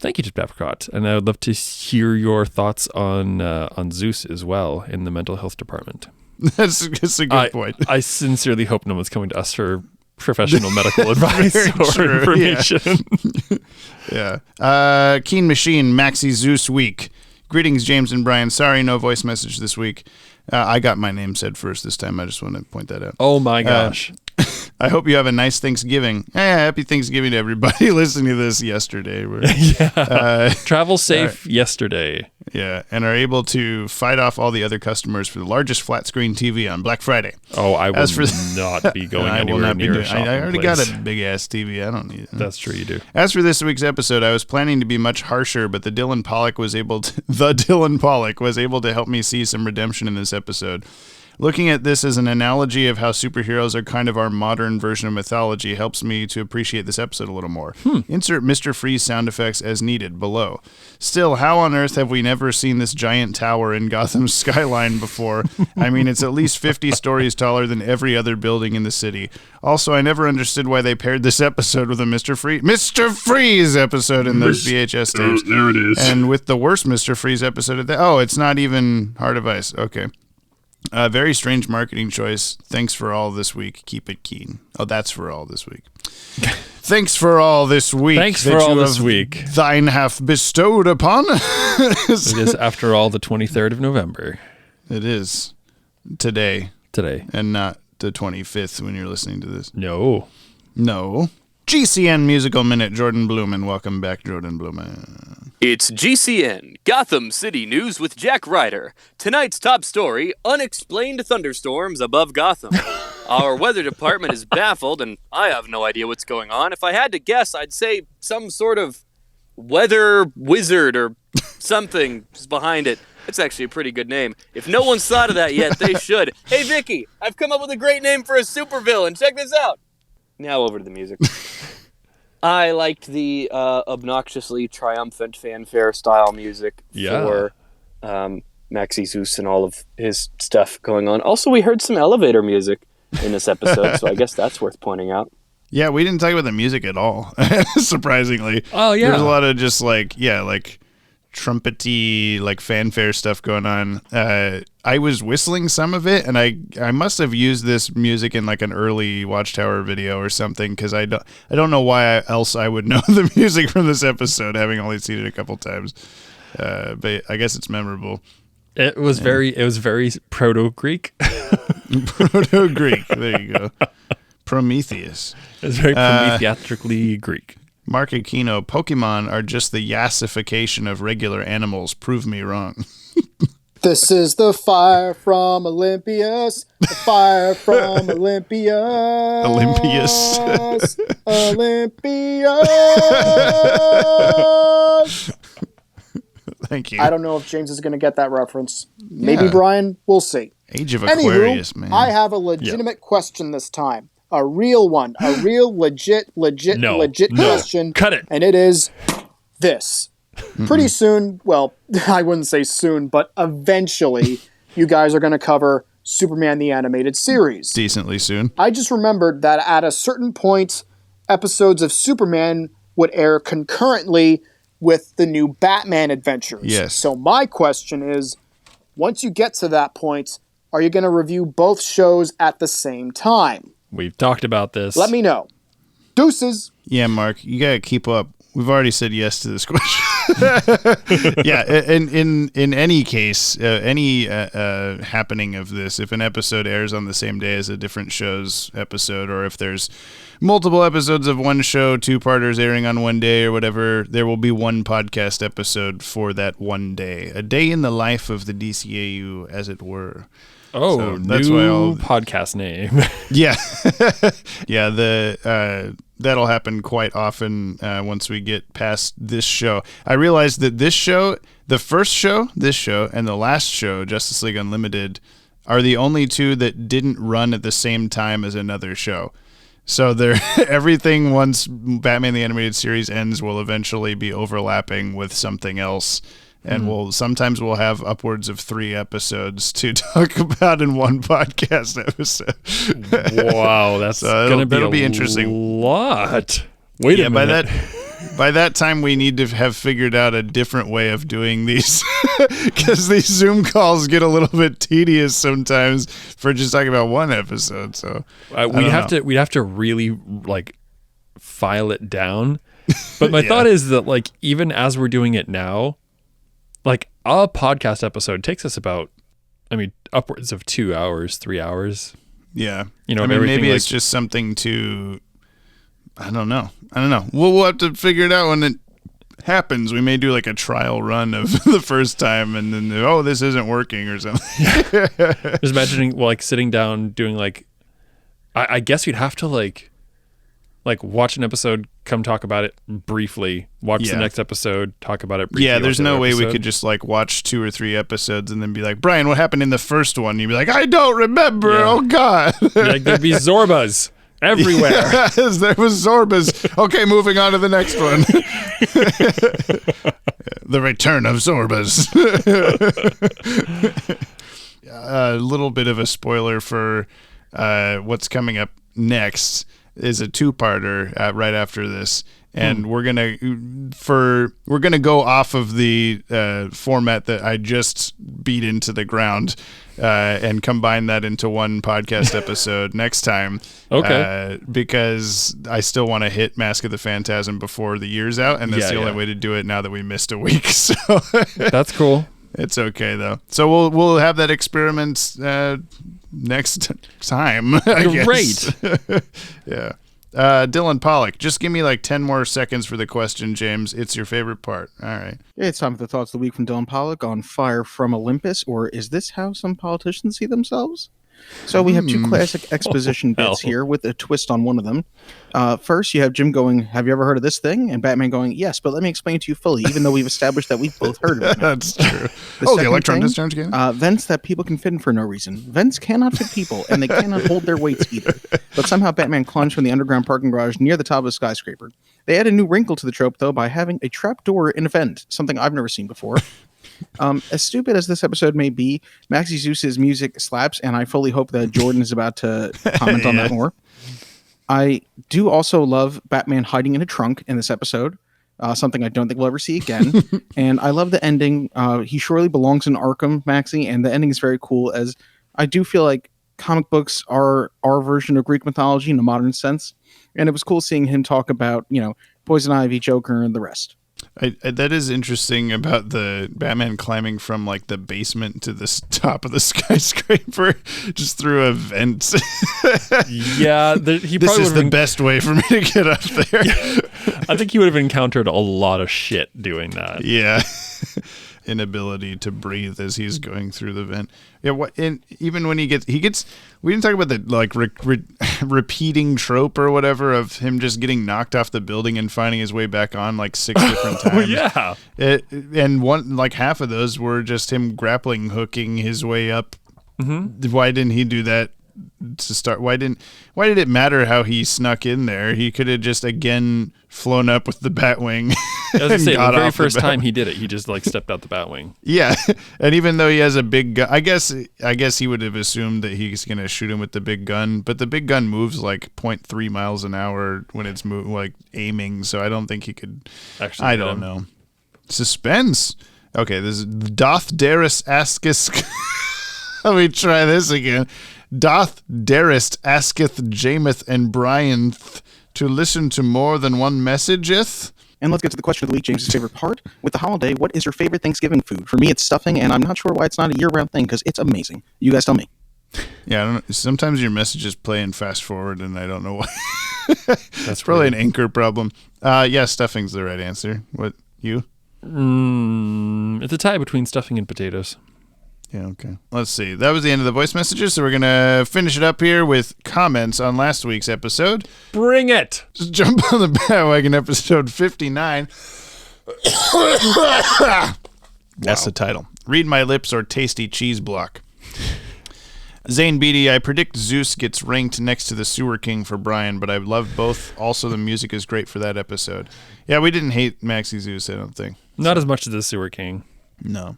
thank you, Jip Apricot, and I would love to hear your thoughts on Zeus as well in the mental health department. That's a good point. I sincerely hope no one's coming to us for professional medical advice or true, information. Yeah. Keen Machine, Maxi Zeus Week. Greetings, James and Brian. Sorry, no voice message this week. I got my name said first this time. I just want to point that out. Oh my gosh. I hope you have a nice Thanksgiving. Happy Thanksgiving to everybody listening to this yesterday. Travel safe yesterday. Yeah, and are able to fight off all the other customers for the largest flat screen TV on Black Friday. Oh, I will not be going anywhere near a shopping I already place. got a big ass TV. I don't need it. That's true, you do. As for this week's episode, I was planning to be much harsher, but the Dylan Pollock was able to help me see some redemption in this episode. Looking at this as an analogy of how superheroes are kind of our modern version of mythology helps me to appreciate this episode a little more. Insert Mr. Freeze sound effects as needed below. Still, how on earth have we never seen this giant tower in Gotham's skyline before? I mean, it's at least 50 stories taller than every other building in the city. Also, I never understood why they paired this episode with a Mr. Freeze episode in those VHS tapes. There it is. And with the worst Mr. Freeze episode of that. Oh, it's not even Heart of Ice. Okay. Very strange marketing choice. Thanks for all this week. Keep it keen. Oh, that's for all this week. Thanks for all this week. Thanks for all this week. Thine hath bestowed upon. It is, after all, the 23rd of November. It is. Today. And not the 25th when you're listening to this. No. GCN Musical Minute, Jordan Blumen. Welcome back, Jordan Blumen. It's GCN, Gotham City News with Jack Ryder. Tonight's top story, unexplained thunderstorms above Gotham. Our weather department is baffled, and I have no idea what's going on. If I had to guess, I'd say some sort of weather wizard or something is behind it. It's actually a pretty good name. If no one's thought of that yet, they should. Hey, Vicky, I've come up with a great name for a supervillain. Check this out. Now over to the music. I liked the obnoxiously triumphant fanfare style music for Maxi Zeus and all of his stuff going on. Also, we heard some elevator music in this episode, so I guess that's worth pointing out. Yeah, we didn't talk about the music at all, surprisingly. Oh, yeah. There's a lot of just like trumpety, like fanfare stuff going on. I was whistling some of it, and I must have used this music in like an early Watchtower video or something, because I don't know why else I would know the music from this episode, having only seen it a couple times. But I guess it's memorable. It was very Proto-Greek. Proto-Greek. There you go. Prometheus. It's very Prometheatrically Greek. Mark Aquino, Pokemon are just the yassification of regular animals. Prove me wrong. This is the fire from Olympus. The fire from Olympus. Olympus. Thank you. I don't know if James is going to get that reference. Maybe Brian. We'll see. Age of Aquarius, man. I have a legitimate question this time. a real one, a real legit question. Cut it. And it is this. Pretty soon, well, I wouldn't say soon, but eventually, you guys are going to cover Superman the Animated Series. Decently soon. I just remembered that at a certain point, episodes of Superman would air concurrently with the new Batman adventures. Yes. So my question is, once you get to that point, are you going to review both shows at the same time? We've talked about this. Let me know. Deuces. Yeah, Mark, you got to keep up. We've already said yes to this question. Yeah, in any case, any happening of this, if an episode airs on the same day as a different show's episode, or if there's multiple episodes of one show, two-parters airing on one day or whatever, there will be one podcast episode for that one day. A day in the life of the DCAU, as it were. Oh, so that's new podcast name. Yeah. Yeah, that'll happen quite often once we get past this show. I realized that this show, the first show, this show, and the last show, Justice League Unlimited, are the only two that didn't run at the same time as another show. So everything once Batman the Animated Series ends will eventually be overlapping with something else. And sometimes we'll have upwards of 3 episodes to talk about in one podcast episode. Wow, that's going to be interesting. Lot. Wait a minute. By that time, we need to have figured out a different way of doing these, because these Zoom calls get a little bit tedious sometimes for just talking about one episode. So we'd have to really file it down. But my thought is that even as we're doing it now, a podcast episode takes us about, upwards of 2 hours, 3 hours. Yeah. Maybe it's just something to, I don't know. We'll have to figure it out when it happens. We may do a trial run of the first time and then, this isn't working or something. Just imagining, sitting down doing I guess we'd have to watch an episode, come talk about it briefly, watch the next episode, talk about it briefly. Yeah, there's no way we could just watch 2 or 3 episodes and then be like, Brian, what happened in the first one? And you'd be like, I don't remember. Yeah. Oh, God. There'd be Zorbas everywhere. Yes, there was Zorbas. Okay, moving on to the next one. The return of Zorbas. A little bit of a spoiler for what's coming up next is a 2-parter right after this, and we're gonna go off of the format that I just beat into the ground and combine that into one podcast episode next time. Okay. Because I still want to hit Mask of the Phantasm before the year's out, and that's the only way to do it now that we missed a week. So that's cool. It's okay though. So we'll have that experiment next time. Great. Yeah. Dylan Pollock, just give me 10 more seconds for the question, James. It's your favorite part. All right. It's time for the thoughts of the week from Dylan Pollock on Fire from Olympus, or is this how some politicians see themselves? So we have 2 classic exposition bits here with a twist on one of them. First, you have Jim going, have you ever heard of this thing? And Batman going, yes, but let me explain it to you fully, even though we've established that we've both heard of it. That's true. The electron discharge game? Vents that people can fit in for no reason. Vents cannot fit people, and they cannot hold their weights either. But somehow Batman climbs from the underground parking garage near the top of a skyscraper. They add a new wrinkle to the trope, though, by having a trap door in a vent, something I've never seen before. As stupid as this episode may be, Maxie Zeus's music slaps, and I fully hope that Jordan is about to comment on that more. I do also love Batman hiding in a trunk in this episode, something I don't think we'll ever see again. And I love the ending. He surely belongs in Arkham, Maxie, and the ending is very cool, as I do feel like comic books are our version of Greek mythology in a modern sense. And it was cool seeing him talk about, Poison Ivy, Joker, and the rest. That is interesting about the Batman climbing from the basement to the top of the skyscraper just through a vent. Yeah, this is the best way for me to get up there. I think he would have encountered a lot of shit doing that. Yeah. Inability to breathe as he's going through the vent. Yeah, and even when he gets, we didn't talk about the repeating trope or whatever of him just getting knocked off the building and finding his way back on 6 different times. Yeah. And one half of those were just him grappling hooking his way up. Mm-hmm. Why didn't he do that to start? Why did it matter how he snuck in there? He could have just again flown up with the Bat-Wing. I was gonna say, the very first time he did it, he just like stepped out the Bat-Wing. Yeah, and even though he has a big gun, I guess he would have assumed that he's gonna shoot him with the big gun, but the big gun moves like 0.3 miles an hour when it's like aiming, so I don't think he could. Actually, I don't know. Suspense. Okay, this is Doth Darist asketh. Let me try this again. Doth Darist asketh Jameth and Brianth to listen to more than one messageeth. And let's get to the question of the week, James's favorite part. With the holiday, what is your favorite Thanksgiving food? For me, it's stuffing, and I'm not sure why it's not a year-round thing, because it's amazing. You guys tell me. Yeah, I don't know. Sometimes your messages play in fast forward, and I don't know why. That's probably an anchor problem. Yeah, stuffing's the right answer. What, you? It's a tie between stuffing and potatoes. Yeah, okay. Let's see. That was the end of the voice messages, so we're going to finish it up here with comments on last week's episode. Bring it! Just jump on the Bat-Wagon episode 59. That's the title. Read My Lips or Tasty Cheese Block. Zane Beatty, I predict Zeus gets ranked next to the Sewer King for Brian, but I love both. Also, the music is great for that episode. Yeah, we didn't hate Maxi Zeus, I don't think. Not as much as the Sewer King. No.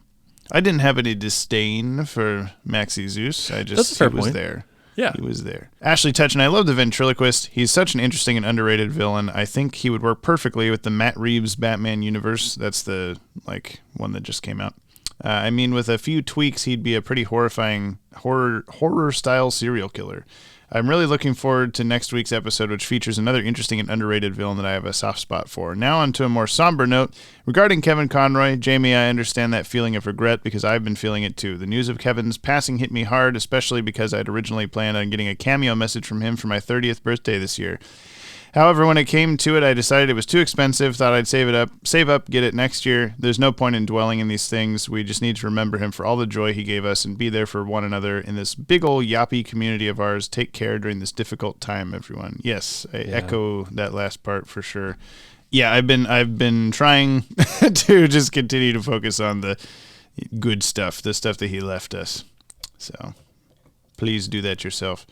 I didn't have any disdain for Maxi Zeus. I just That's a fair he was point. there. Yeah. He was there. Ashley Touchin, I love the ventriloquist. He's such an interesting and underrated villain. I think he would work perfectly with the Matt Reeves Batman universe. That's the one that just came out. I mean, with a few tweaks, he'd be a pretty horrifying horror-style serial killer. I'm really looking forward to next week's episode, which features another interesting and underrated villain that I have a soft spot for. Now on to a more somber note. Regarding Kevin Conroy, Jamie, I understand that feeling of regret because I've been feeling it too. The news of Kevin's passing hit me hard, especially because I'd originally planned on getting a cameo message from him for my 30th birthday this year. However, when it came to it, I decided it was too expensive, thought I'd save up, get it next year. There's no point in dwelling in these things. We just need to remember him for all the joy he gave us and be there for one another in this big old Yoppie community of ours. Take care during this difficult time, everyone. Yes, I echo that last part for sure. Yeah, I've been trying to just continue to focus on the good stuff, the stuff that he left us. So please do that yourself.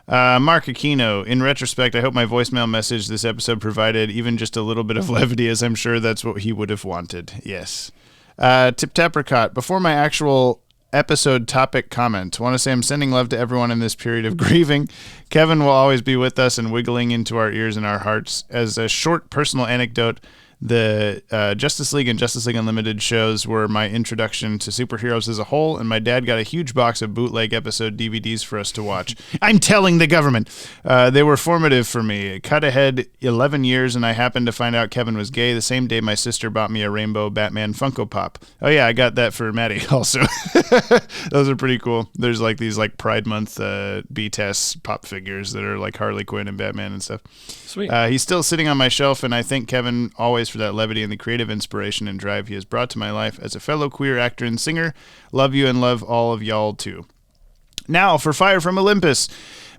Mark Aquino, in retrospect, I hope my voicemail message this episode provided even just a little bit of levity, as I'm sure that's what he would have wanted. Yes. Tip Tapricot, before my actual episode topic comment, I want to say I'm sending love to everyone in this period of grieving. Kevin will always be with us and wiggling into our ears and our hearts. As a short personal anecdote, the Justice League and Justice League Unlimited shows were my introduction to superheroes as a whole, and my dad got a huge box of bootleg episode DVDs for us to watch. I'm telling the government. They were formative for me. Cut ahead 11 years, and I happened to find out Kevin was gay the same day my sister bought me a rainbow Batman Funko Pop. Oh yeah, I got that for Maddie also. Those are pretty cool. There's like these like Pride Month B-Test pop figures that are like Harley Quinn and Batman and stuff. Sweet. He's still sitting on my shelf, and I thank Kevin always for that levity and the creative inspiration and drive he has brought to my life as a fellow queer actor and singer. Love you and love all of y'all too. Now for Fire from Olympus.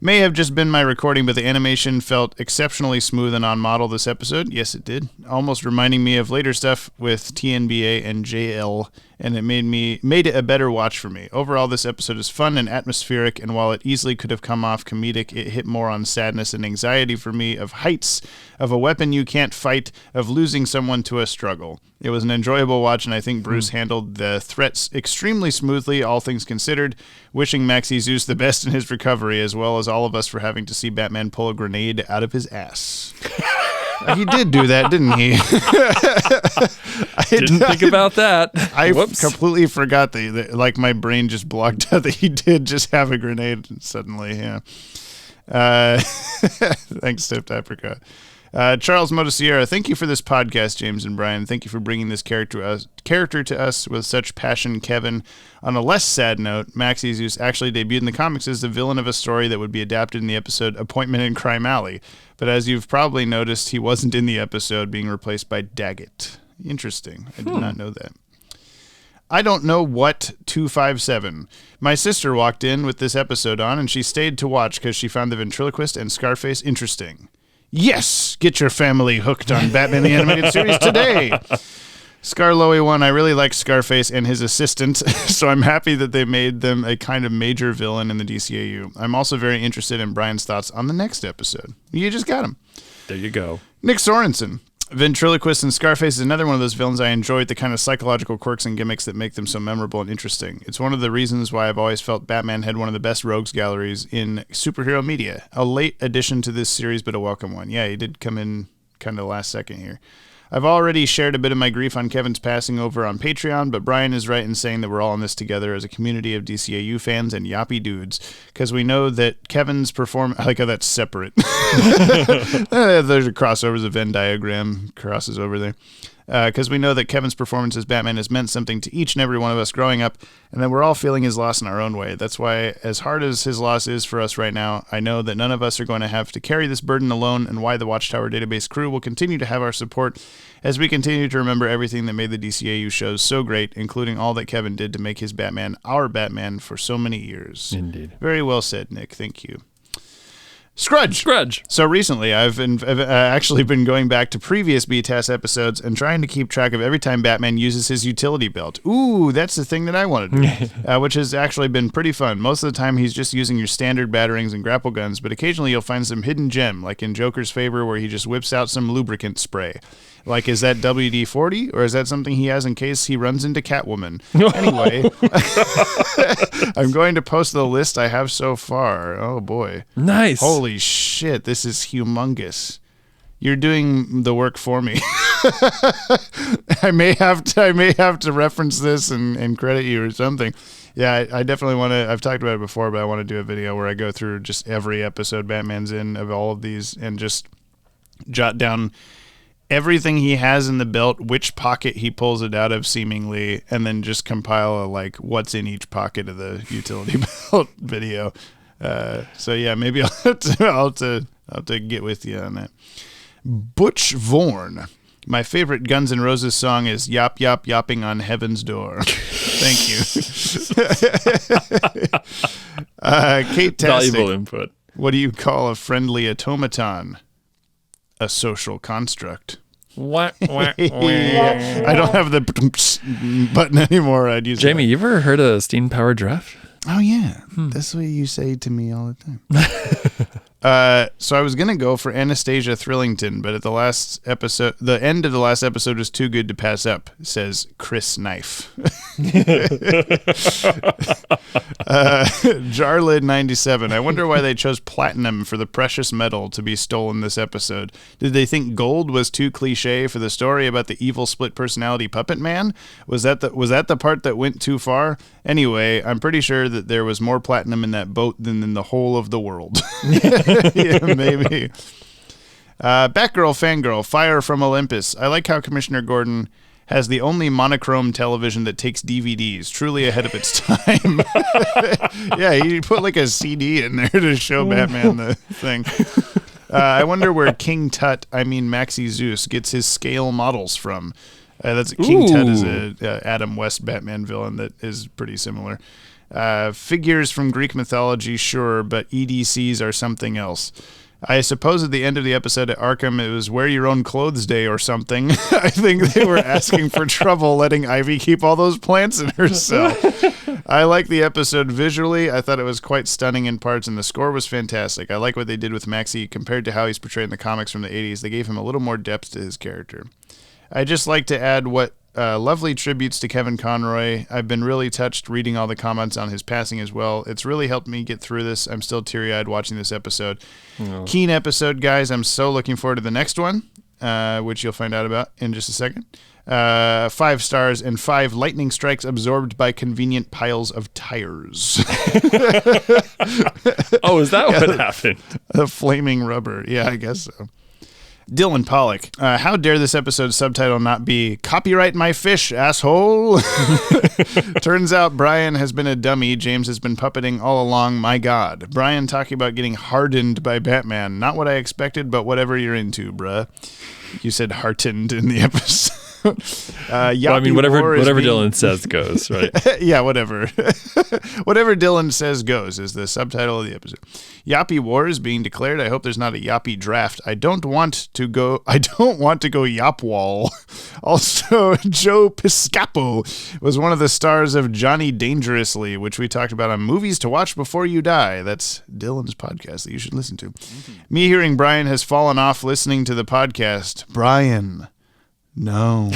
May have just been my recording, but the animation felt exceptionally smooth and on model this episode. Yes, it did. Almost reminding me of later stuff with TNBA and JL, and it made it a better watch for me. Overall, this episode is fun and atmospheric, and while it easily could have come off comedic, it hit more on sadness and anxiety for me of heights, of a weapon you can't fight, of losing someone to a struggle. It was an enjoyable watch, and I think Bruce handled the threats extremely smoothly, all things considered. Wishing Maxi Zeus the best in his recovery, as well as all of us for having to see Batman pull a grenade out of his ass. He did do that, didn't he? I didn't think about that. I completely forgot that, like, my brain just blocked out that he did just have a grenade suddenly, yeah. Thanks, Tipped Apricot. Charles Motosierra, thank you for this podcast, James and Brian. Thank you for bringing this character to us with such passion, Kevin. On a less sad note, Maxi Zeus actually debuted in the comics as the villain of a story that would be adapted in the episode Appointment in Crime Alley. But as you've probably noticed, he wasn't in the episode, being replaced by Daggett. Interesting. I did not know that. I don't know what 257. My sister walked in with this episode on, and she stayed to watch because she found the ventriloquist and Scarface interesting. Yes! Get your family hooked on Batman the Animated Series today! Scarloey one, I really like Scarface and his assistant, so I'm happy that they made them a kind of major villain in the DCAU. I'm also very interested in Brian's thoughts on the next episode. You just got him. There you go. Nick Sorensen. Ventriloquist and Scarface is another one of those villains I enjoyed, the kind of psychological quirks and gimmicks that make them so memorable and interesting. It's one of the reasons why I've always felt Batman had one of the best rogues galleries in superhero media. A late addition to this series, but a welcome one. Yeah, he did come in kind of last second here. I've already shared a bit of my grief on Kevin's passing over on Patreon, but Brian is right in saying that we're all in this together as a community of DCAU fans and Yoppie dudes, because we know that Kevin's performance... I like how that's separate. There's a crossover, the Venn diagram crosses over there. Because we know that Kevin's performance as Batman has meant something to each and every one of us growing up, and that we're all feeling his loss in our own way. That's why, as hard as his loss is for us right now, I know that none of us are going to have to carry this burden alone, and why the Watchtower Database crew will continue to have our support as we continue to remember everything that made the DCAU shows so great, including all that Kevin did to make his Batman our Batman for so many years. Indeed. Very well said, Nick. Thank you. Scrudge. So recently, I've actually been going back to previous BTAS episodes and trying to keep track of every time Batman uses his utility belt. Ooh, that's the thing that I want to do, which has actually been pretty fun. Most of the time, he's just using your standard batarangs and grapple guns, but occasionally you'll find some hidden gem, like in Joker's Favor, where he just whips out some lubricant spray. Like, is that WD-40, or is that something he has in case he runs into Catwoman? Anyway, I'm going to post the list I have so far. Oh, boy. Nice. Holy shit, this is humongous. You're doing the work for me. I may have to reference this and credit you or something. Yeah, I definitely want to. I've talked about it before, but I want to do a video where I go through just every episode Batman's in of all of these and just jot down everything he has in the belt, which pocket he pulls it out of seemingly, and then just compile a, like, what's in each pocket of the utility belt video. So yeah, maybe I'll have to get with you on that. Butch Vorn. My favorite Guns N' Roses song is Yop Yop Yopping on Heaven's Door. Thank you. Kate Tastic. Valuable input. What do you call a friendly automaton? A social construct. What? I don't have the button anymore. I'd use Jamie, you ever heard of steam powered giraffe? Oh yeah, that's what you say to me all the time. So I was gonna go for Anastasia Thrillington, but at the end of the last episode was too good to pass up. Says Chris Knife. Jarlid 97. I wonder why they chose platinum for the precious metal to be stolen this episode. Did they think gold was too cliche for the story about the evil split personality puppet man? Was that the part that went too far? Anyway, I'm pretty sure that there was more platinum in that boat than in the whole of the world. Yeah, maybe. Batgirl Fangirl, Fire from Olympus. I like how Commissioner Gordon has the only monochrome television that takes DVDs, truly ahead of its time. Yeah, he put like a CD in there to show Batman the thing. I wonder where King Tut, Maxi Zeus, gets his scale models from. King Tut is a Adam West Batman villain that is pretty similar. Figures from Greek mythology, sure, but EDCs are something else. I suppose at the end of the episode at Arkham, it was wear your own clothes day or something. I think they were asking for trouble letting Ivy keep all those plants in her cell. I like the episode visually. I thought it was quite stunning in parts, and the score was fantastic. I like what they did with Maxie compared to how he's portrayed in the comics from the 80s. They gave him a little more depth to his character. I just like to add what lovely tributes to Kevin Conroy. I've been really touched reading all the comments on his passing as well. It's really helped me get through this. I'm still teary-eyed watching this episode. Oh. Keen episode, guys. I'm so looking forward to the next one, which you'll find out about in just a second. 5 stars and 5 lightning strikes absorbed by convenient piles of tires. Oh, is that what happened? The flaming rubber. Yeah, I guess so. Dylan Pollock. How dare this episode's subtitle not be Copyright My Fish, asshole? Turns out Brian has been a dummy. James has been puppeting all along. My God. Brian talking about getting hardened by Batman. Not what I expected, but whatever you're into, bruh. You said heartened in the episode. Well, I mean, whatever Dylan says goes, right? Yeah, whatever. Whatever Dylan says goes is the subtitle of the episode. Yoppie War is being declared. I hope there's not a Yoppie draft. I don't want to go Yop Wall. Also, Joe Piscopo was one of the stars of Johnny Dangerously, which we talked about on Movies to Watch Before You Die. That's Dylan's podcast that you should listen to. Me hearing Brian has fallen off listening to the podcast. Brian. No.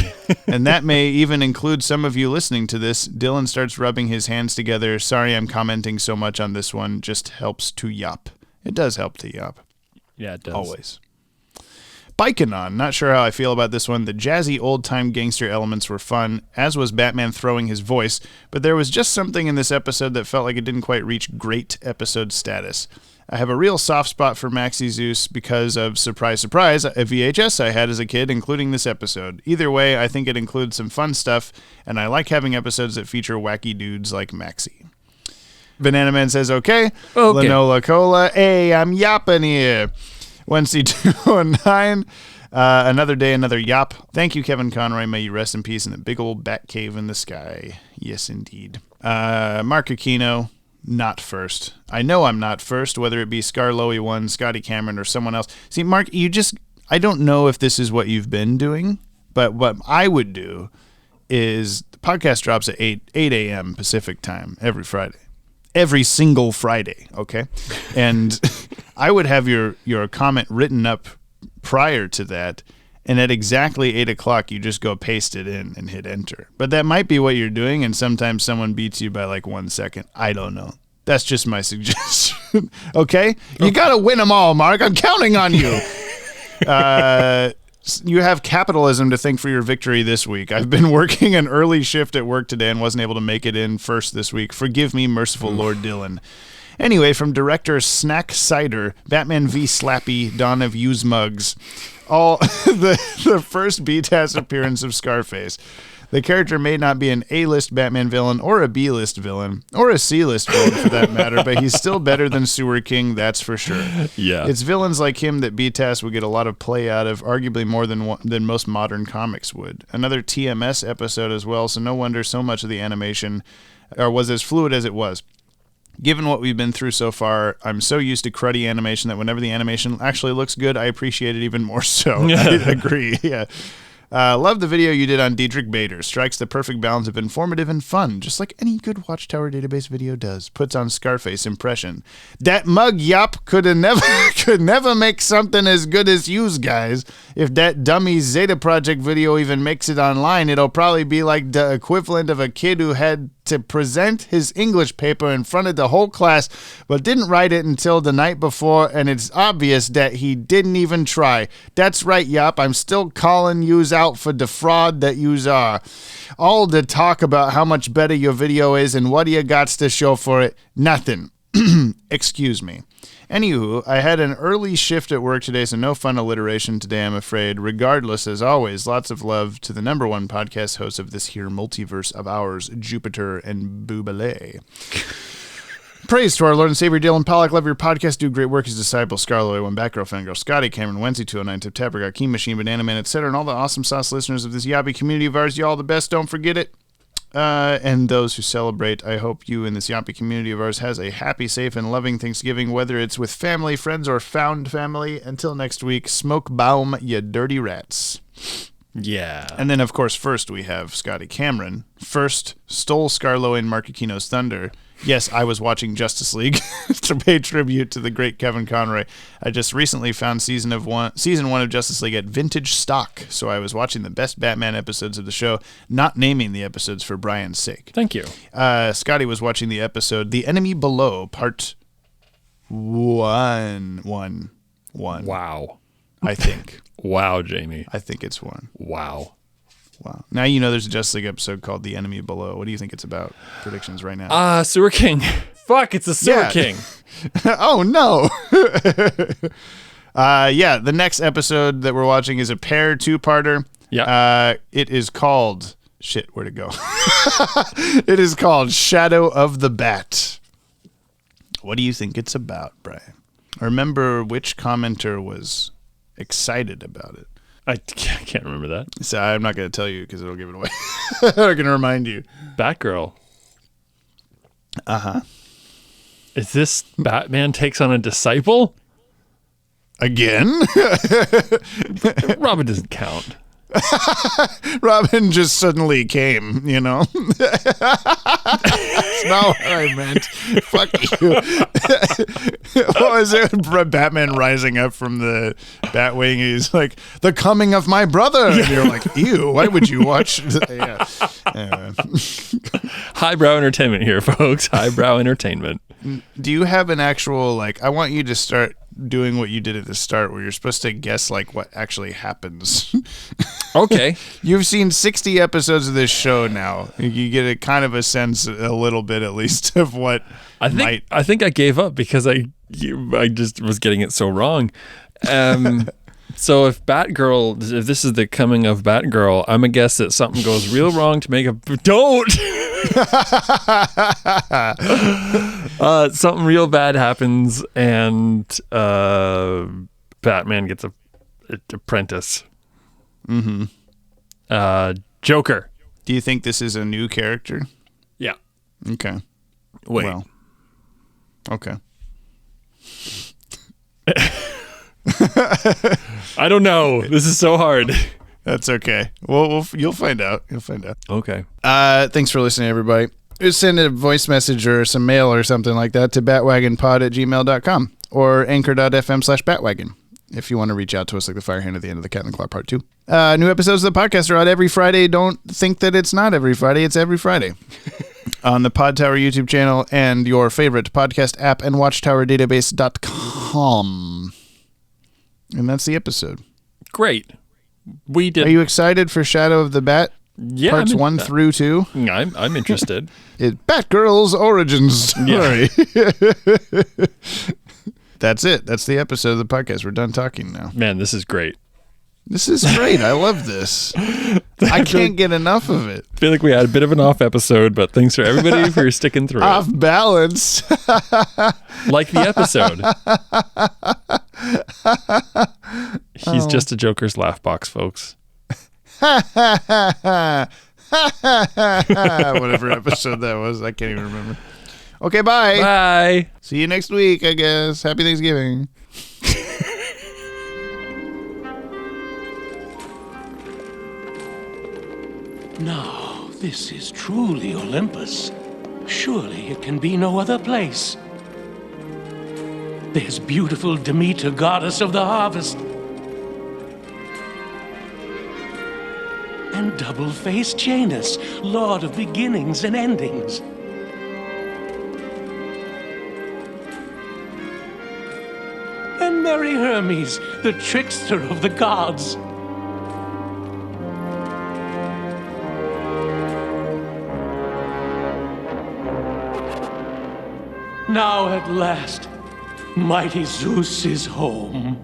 And that may even include some of you listening to this. Dylan starts rubbing his hands together. Sorry I'm commenting so much on this one. Just helps to yop. It does help to yop. Yeah, it does. Always. Biking on. Not sure how I feel about this one. The jazzy old-time gangster elements were fun, as was Batman throwing his voice, but there was just something in this episode that felt like it didn't quite reach great episode status. I have a real soft spot for Maxi Zeus because of, surprise, surprise, a VHS I had as a kid, including this episode. Either way, I think it includes some fun stuff, and I like having episodes that feature wacky dudes like Maxi. Banana Man says, okay. Lanola Cola, hey, I'm yapping here. Wednesday 209, another day, another yop. Thank you, Kevin Conroy. May you rest in peace in the big old bat cave in the sky. Yes, indeed. Mark Aquino. Not first. I know I'm not first, whether it be Scarloey 1, Scotty Cameron, or someone else. See, Mark, I don't know if this is what you've been doing, but what I would do is the podcast drops at 8 a.m. Pacific time every Friday. Every single Friday, okay? And I would have your comment written up prior to that, and at exactly 8 o'clock, you just go paste it in and hit enter. But that might be what you're doing, and sometimes someone beats you by like 1 second. I don't know. That's just my suggestion. Okay? You got to win them all, Mark. I'm counting on you. You have capitalism to thank for your victory this week. I've been working an early shift at work today and wasn't able to make it in first this week. Forgive me, merciful Lord Dylan. Anyway, from director Snack Cider, Batman v Slappy, Dawn of Use Mugs, all the first BTAS appearance of Scarface. The character may not be an A-list Batman villain or a B-list villain or a C-list villain for that matter, but he's still better than Sewer King, that's for sure. Yeah. It's villains like him that BTAS would get a lot of play out of, arguably more than most modern comics would. Another TMS episode as well, so no wonder so much of the animation was as fluid as it was. Given what we've been through so far, I'm so used to cruddy animation that whenever the animation actually looks good, I appreciate it even more so. I agree, yeah. Love the video you did on Diedrich Bader. Strikes the perfect balance of informative and fun, just like any good Watchtower database video does. Puts on Scarface impression. That mug yop could never make something as good as yous guys. If that dummy Zeta Project video even makes it online, it'll probably be like the equivalent of a kid who had to present his English paper in front of the whole class, but didn't write it until the night before, and it's obvious that he didn't even try. That's right, Yop. I'm still calling yous out for the fraud that yous are. All the talk about how much better your video is and what you got to show for it, nothing. Excuse me. Anywho, I had an early shift at work today, so no fun alliteration today, I'm afraid. Regardless, as always, lots of love to the number one podcast host of this here multiverse of ours, Jupiter and Boobalay. Praise to our Lord and Savior Dylan Pollock. Love your podcast. Do great work as disciple. Scarloy, One Batgirl, Fangirl, Scotty, Cameron, Wednesday 209, Tip Tapper, Key Machine, Banana Man, etc., and all the awesome sauce listeners of this Yoppie community of ours. You all the best. Don't forget it. And those who celebrate, I hope you in this Yoppie community of ours has a happy, safe, and loving Thanksgiving, whether it's with family, friends, or found family. Until next week, smoke baum, you dirty rats. Yeah. And then, of course, first we have Scotty Cameron. First, stole Scarlow and Mark Aquino's thunder. Yes, I was watching Justice League to pay tribute to the great Kevin Conroy. I just recently found season one of Justice League at vintage stock, so I was watching the best Batman episodes of the show, not naming the episodes for Brian's sake. Thank you. Scotty was watching the episode The Enemy Below, part 1. Wow. I think. Wow, Jamie. I think it's 1. Wow. Now you know there's a Justice League episode called The Enemy Below. What do you think it's about? Predictions right now. Sewer King. Fuck, it's a Sewer King. Oh, no. The next episode that we're watching is a pair two-parter. Yeah. It is called... Shit, where'd it go? It is called Shadow of the Bat. What do you think it's about, Brian? Remember which commenter was excited about it? I can't remember that. So I'm not going to tell you because it'll give it away. I'm going to remind you. Batgirl. Uh-huh. Is this Batman takes on a disciple? Again? Robin doesn't count. Robin just suddenly came, you know? That's not what I meant. Fuck you. What was it? Batman rising up from the Batwing. He's like, the coming of my brother. And you're like, ew, why would you watch? Yeah. Anyway. Highbrow entertainment here, folks. Highbrow entertainment. Do you have an actual, like, I want you to start doing what you did at the start where you're supposed to guess, like, what actually happens. Okay. You've seen 60 episodes of this show now. You get a kind of a sense, a little bit at least, of what I think I gave up because I just was getting it so wrong. So if this is the coming of Batgirl, I'm gonna guess that something goes real wrong to make a something real bad happens and Batman gets a apprentice. Mm-hmm. Joker. Do you think this is a new character? Yeah. Okay. Wait. Well. Okay. I don't know. This is so hard. That's okay. Well, you'll find out. You'll find out. Okay. Thanks for listening, everybody. Just send a voice message or some mail or something like that to batwagonpod@gmail.com or anchor.fm/batwagon if you want to reach out to us like the fire hand at the end of the Cat and the Claw Part 2. New episodes of the podcast are out every Friday. Don't think that it's not every Friday. It's every Friday. On the Podtower YouTube channel and your favorite podcast app and watchtowerdatabase.com. And that's the episode. Great. We did. Are you excited for Shadow of the Bat? Yeah, parts 1 through 2? I'm interested. Batgirl's origin story. Yeah. That's it. That's the episode of the podcast. We're done talking now. Man, this is great. This is great. I love this. I can't get enough of it. I feel like we had a bit of an off episode, but thanks for everybody for sticking through. Off balance. Like the episode. He's just a Joker's laugh box, folks. Whatever episode that was. I can't even remember. Okay, bye. Bye. See you next week, I guess. Happy Thanksgiving. Now, this is truly Olympus. Surely it can be no other place. There's beautiful Demeter, goddess of the harvest. And double-faced Janus, lord of beginnings and endings. And merry Hermes, the trickster of the gods. Now at last, mighty Zeus is home.